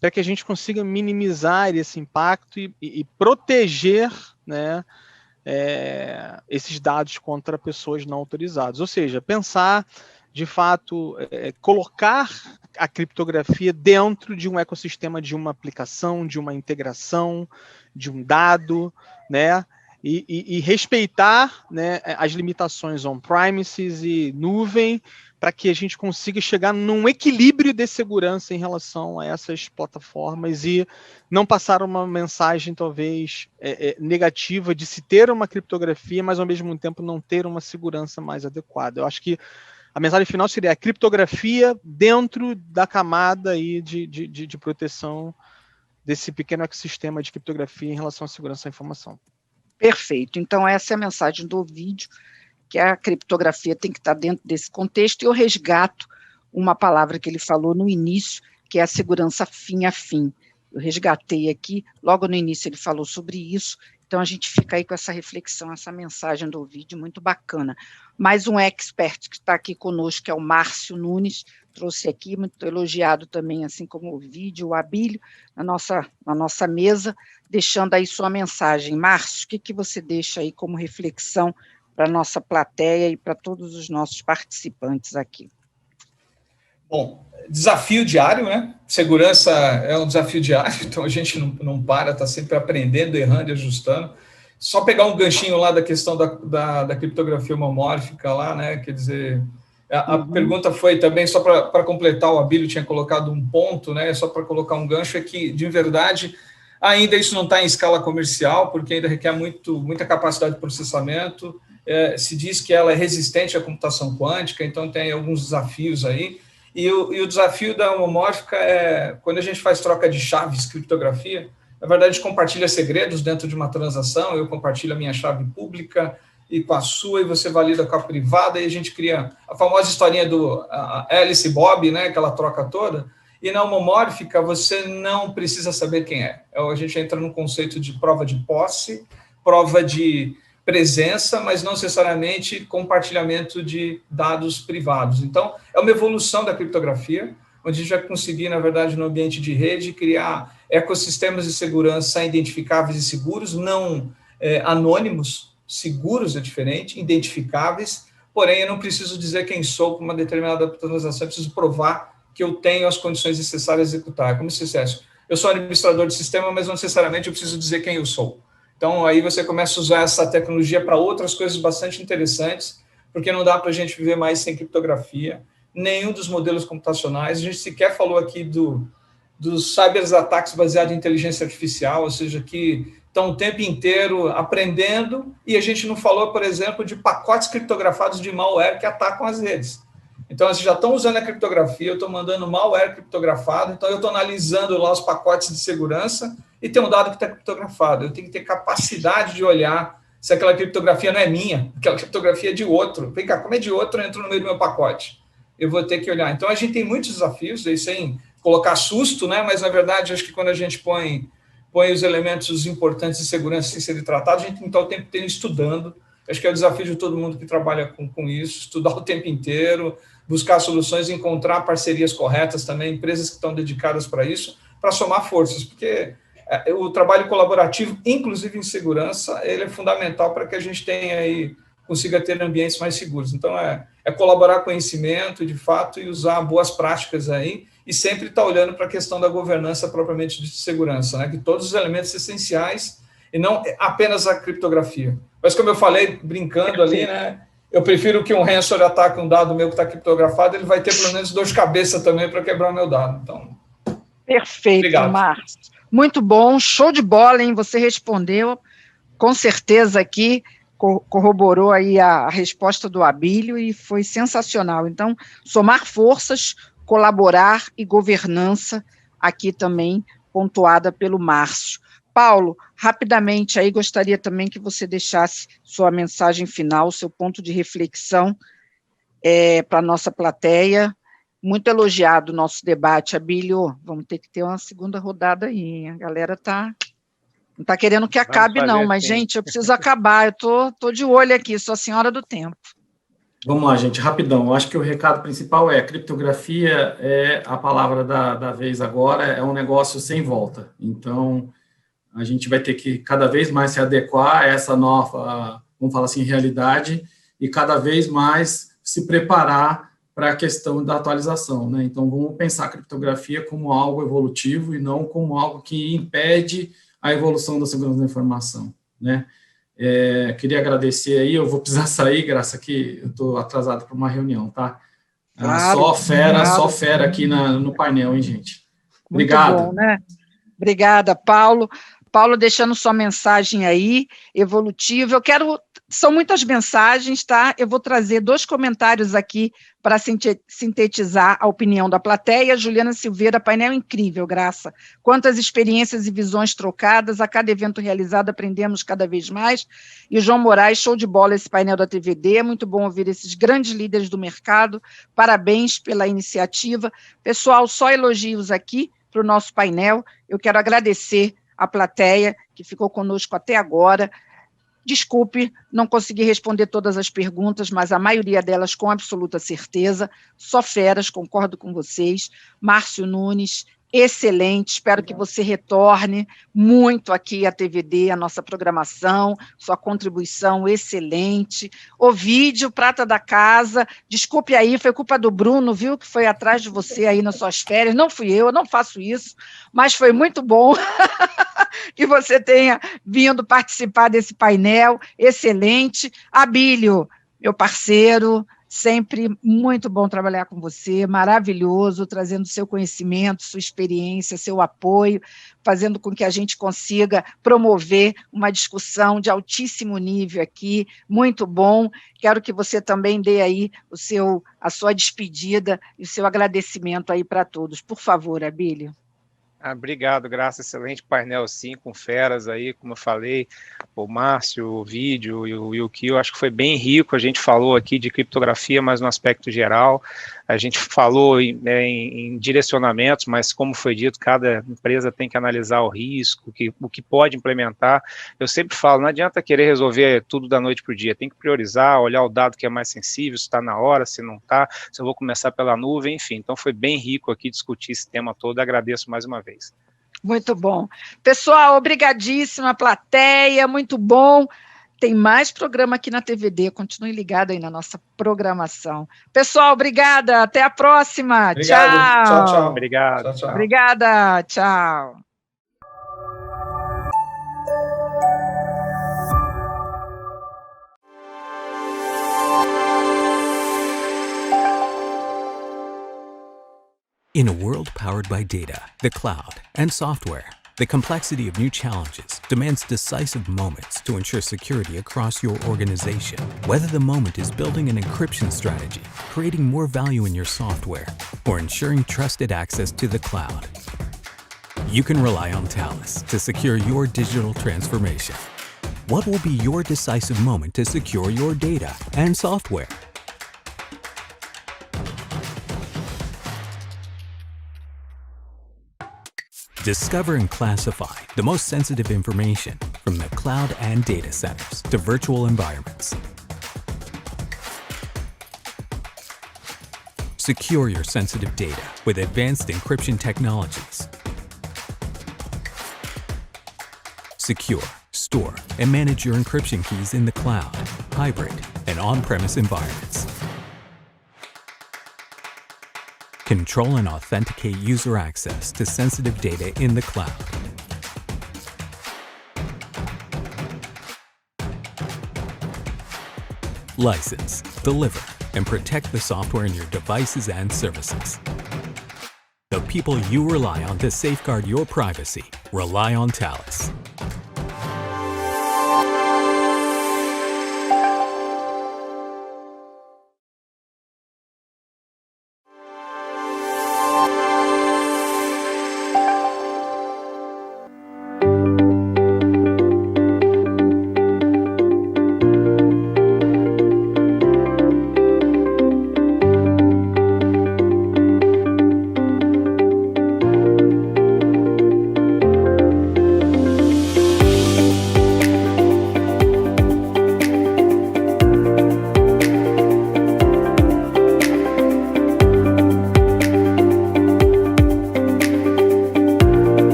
para que a gente consiga minimizar esse impacto e proteger, né, esses dados contra pessoas não autorizadas. Ou seja, pensar, de fato, colocar a criptografia dentro de um ecossistema de uma aplicação, de uma integração, de um dado, né, e respeitar, né, as limitações on-premises e nuvem, para que a gente consiga chegar num equilíbrio de segurança em relação a essas plataformas e não passar uma mensagem, talvez, negativa de se ter uma criptografia, mas, ao mesmo tempo, não ter uma segurança mais adequada. Eu acho que a mensagem final seria a criptografia dentro da camada aí de proteção desse pequeno ecossistema de criptografia em relação à segurança da informação. Perfeito. Então, essa é a mensagem do vídeo, que a criptografia tem que estar dentro desse contexto, e eu resgato uma palavra que ele falou no início, que é a segurança fim a fim. Eu resgatei aqui, logo no início ele falou sobre isso, então a gente fica aí com essa reflexão, essa mensagem do vídeo, muito bacana. Mais um expert que está aqui conosco, que é o Márcio Nunes, trouxe aqui, muito elogiado também, assim como o vídeo, o Abílio, na nossa mesa, deixando aí sua mensagem. Márcio, o que você deixa aí como reflexão para a nossa plateia e para todos os nossos participantes aqui. Bom, desafio diário, né? Segurança é um desafio diário, então a gente não para, está sempre aprendendo, errando e ajustando. Só pegar um ganchinho lá da questão da criptografia homomórfica lá, né? Quer dizer, a pergunta foi também, só para completar, o Abílio tinha colocado um ponto, né? Só para colocar um gancho, é que, de verdade, ainda isso não está em escala comercial, porque ainda requer muita capacidade de processamento. Se diz que ela é resistente à computação quântica, então tem alguns desafios aí. E o desafio da homomórfica é, quando a gente faz troca de chaves, criptografia, na verdade, a gente compartilha segredos dentro de uma transação, eu compartilho a minha chave pública e com a sua, e você valida com a privada, e a gente cria a famosa historinha do Alice e Bob, né, aquela troca toda, e na homomórfica você não precisa saber quem é. A gente entra no conceito de prova de posse, prova de presença, mas não necessariamente compartilhamento de dados privados. Então, é uma evolução da criptografia, onde a gente vai conseguir, na verdade, no ambiente de rede, criar ecossistemas de segurança identificáveis e seguros, não anônimos, seguros é diferente, identificáveis, porém eu não preciso dizer quem sou com uma determinada transação, eu preciso provar que eu tenho as condições necessárias a executar. Como se dissesse, eu sou administrador de sistema, mas não necessariamente eu preciso dizer quem eu sou. Então, aí você começa a usar essa tecnologia para outras coisas bastante interessantes, porque não dá para a gente viver mais sem criptografia, nenhum dos modelos computacionais. A gente sequer falou aqui dos cyberataques baseados em inteligência artificial, ou seja, que estão o tempo inteiro aprendendo, e a gente não falou, por exemplo, de pacotes criptografados de malware que atacam as redes. Então, eles já estão usando a criptografia, eu estou mandando malware criptografado, então eu estou analisando lá os pacotes de segurança e tem um dado que está criptografado. Eu tenho que ter capacidade de olhar se aquela criptografia não é minha, aquela criptografia é de outro. Vem cá, como é de outro, entra no meio do meu pacote. Eu vou ter que olhar. Então, a gente tem muitos desafios, aí sem colocar susto, né? Mas, na verdade, acho que quando a gente põe os elementos importantes de segurança sem serem tratados, a gente tem que estar o tempo inteiro estudando. Acho que é o desafio de todo mundo que trabalha com isso, estudar o tempo inteiro, buscar soluções, encontrar parcerias corretas também, empresas que estão dedicadas para isso, para somar forças, porque o trabalho colaborativo, inclusive em segurança, ele é fundamental para que a gente tenha aí, consiga ter ambientes mais seguros. Então, é colaborar conhecimento, de fato, e usar boas práticas aí, e sempre estar olhando para a questão da governança propriamente de segurança, né? Que todos os elementos essenciais, e não apenas a criptografia. Mas, como eu falei, brincando ali, né? Eu prefiro que um ransomware ataque um dado meu que está criptografado, ele vai ter pelo menos dor de cabeça também para quebrar o meu dado. Então, perfeito, Márcio. Muito bom, show de bola, hein? Você respondeu, com certeza aqui, corroborou aí a resposta do Abílio e foi sensacional. Então, somar forças, colaborar e governança, aqui também pontuada pelo Márcio. Paulo, rapidamente aí gostaria também que você deixasse sua mensagem final, seu ponto de reflexão para a nossa plateia. Muito elogiado o nosso debate, Abílio. Vamos ter que ter uma segunda rodada aí, hein? A galera não está querendo que acabe, não, mas, gente, eu preciso acabar, eu tô de olho aqui, sou a senhora do tempo. Vamos lá, gente, rapidão. Eu acho que o recado principal é: criptografia é a palavra da vez agora, é um negócio sem volta. Então, a gente vai ter que cada vez mais se adequar a essa nova, vamos falar assim, realidade, e cada vez mais se preparar para a questão da atualização, né? Então, vamos pensar a criptografia como algo evolutivo e não como algo que impede a evolução da segurança da informação, né? Queria agradecer aí, eu vou precisar sair, Graça, que eu estou atrasado para uma reunião, tá? Claro, só fera aqui no painel, hein, gente? Obrigado. Muito bom, né? Obrigada, Paulo. Paulo, deixando sua mensagem aí, evolutiva. São muitas mensagens, tá? Eu vou trazer 2 comentários aqui para sintetizar a opinião da plateia. Juliana Silveira, painel incrível, Graça. Quantas experiências e visões trocadas, a cada evento realizado aprendemos cada vez mais. E o João Moraes, show de bola esse painel da TVD, é muito bom ouvir esses grandes líderes do mercado. Parabéns pela iniciativa. Pessoal, só elogios aqui para o nosso painel. Eu quero agradecer a plateia que ficou conosco até agora. Desculpe, não consegui responder todas as perguntas, mas a maioria delas com absoluta certeza. Só feras, concordo com vocês. Márcio Nunes, excelente, espero que você retorne muito aqui à TVD, a nossa programação, sua contribuição excelente. Ovídio, prata da casa, desculpe aí, foi culpa do Bruno, viu, que foi atrás de você aí nas suas férias, não fui eu não faço isso, mas foi muito bom que você tenha vindo participar desse painel, excelente. Abílio, meu parceiro, sempre muito bom trabalhar com você, maravilhoso, trazendo seu conhecimento, sua experiência, seu apoio, fazendo com que a gente consiga promover uma discussão de altíssimo nível aqui, muito bom. Quero que você também dê aí a sua despedida e o seu agradecimento aí para todos. Por favor, Abílio. Obrigado, Graça, excelente painel, sim, com feras aí, como eu falei, o Márcio, o Vídeo e o Yukio, acho que foi bem rico, a gente falou aqui de criptografia, mas no aspecto geral, a gente falou em direcionamentos, mas como foi dito, cada empresa tem que analisar o risco, o que pode implementar. Eu sempre falo, não adianta querer resolver tudo da noite para o dia, tem que priorizar, olhar o dado que é mais sensível, se está na hora, se não está, se eu vou começar pela nuvem, enfim. Então foi bem rico aqui discutir esse tema todo, agradeço mais uma vez. Muito bom. Pessoal, obrigadíssima, plateia, muito bom. Tem mais programa aqui na TVD, continue ligado aí na nossa programação. Pessoal, obrigada, até a próxima. Obrigado. Tchau. Tchau, tchau. Obrigado. Tchau, tchau. Obrigada, tchau. In a world powered by data, the cloud, and software, the complexity of new challenges demands decisive moments to ensure security across your organization. Whether the moment is building an encryption strategy, creating more value in your software, or ensuring trusted access to the cloud, you can rely on Thales to secure your digital transformation. What will be your decisive moment to secure your data and software? Discover and classify the most sensitive information from the cloud and data centers to virtual environments. Secure your sensitive data with advanced encryption technologies. Secure, store, and manage your encryption keys in the cloud, hybrid, and on-premise environments. Control and authenticate user access to sensitive data in the cloud. License, deliver, and protect the software in your devices and services. The people you rely on to safeguard your privacy rely on Thales.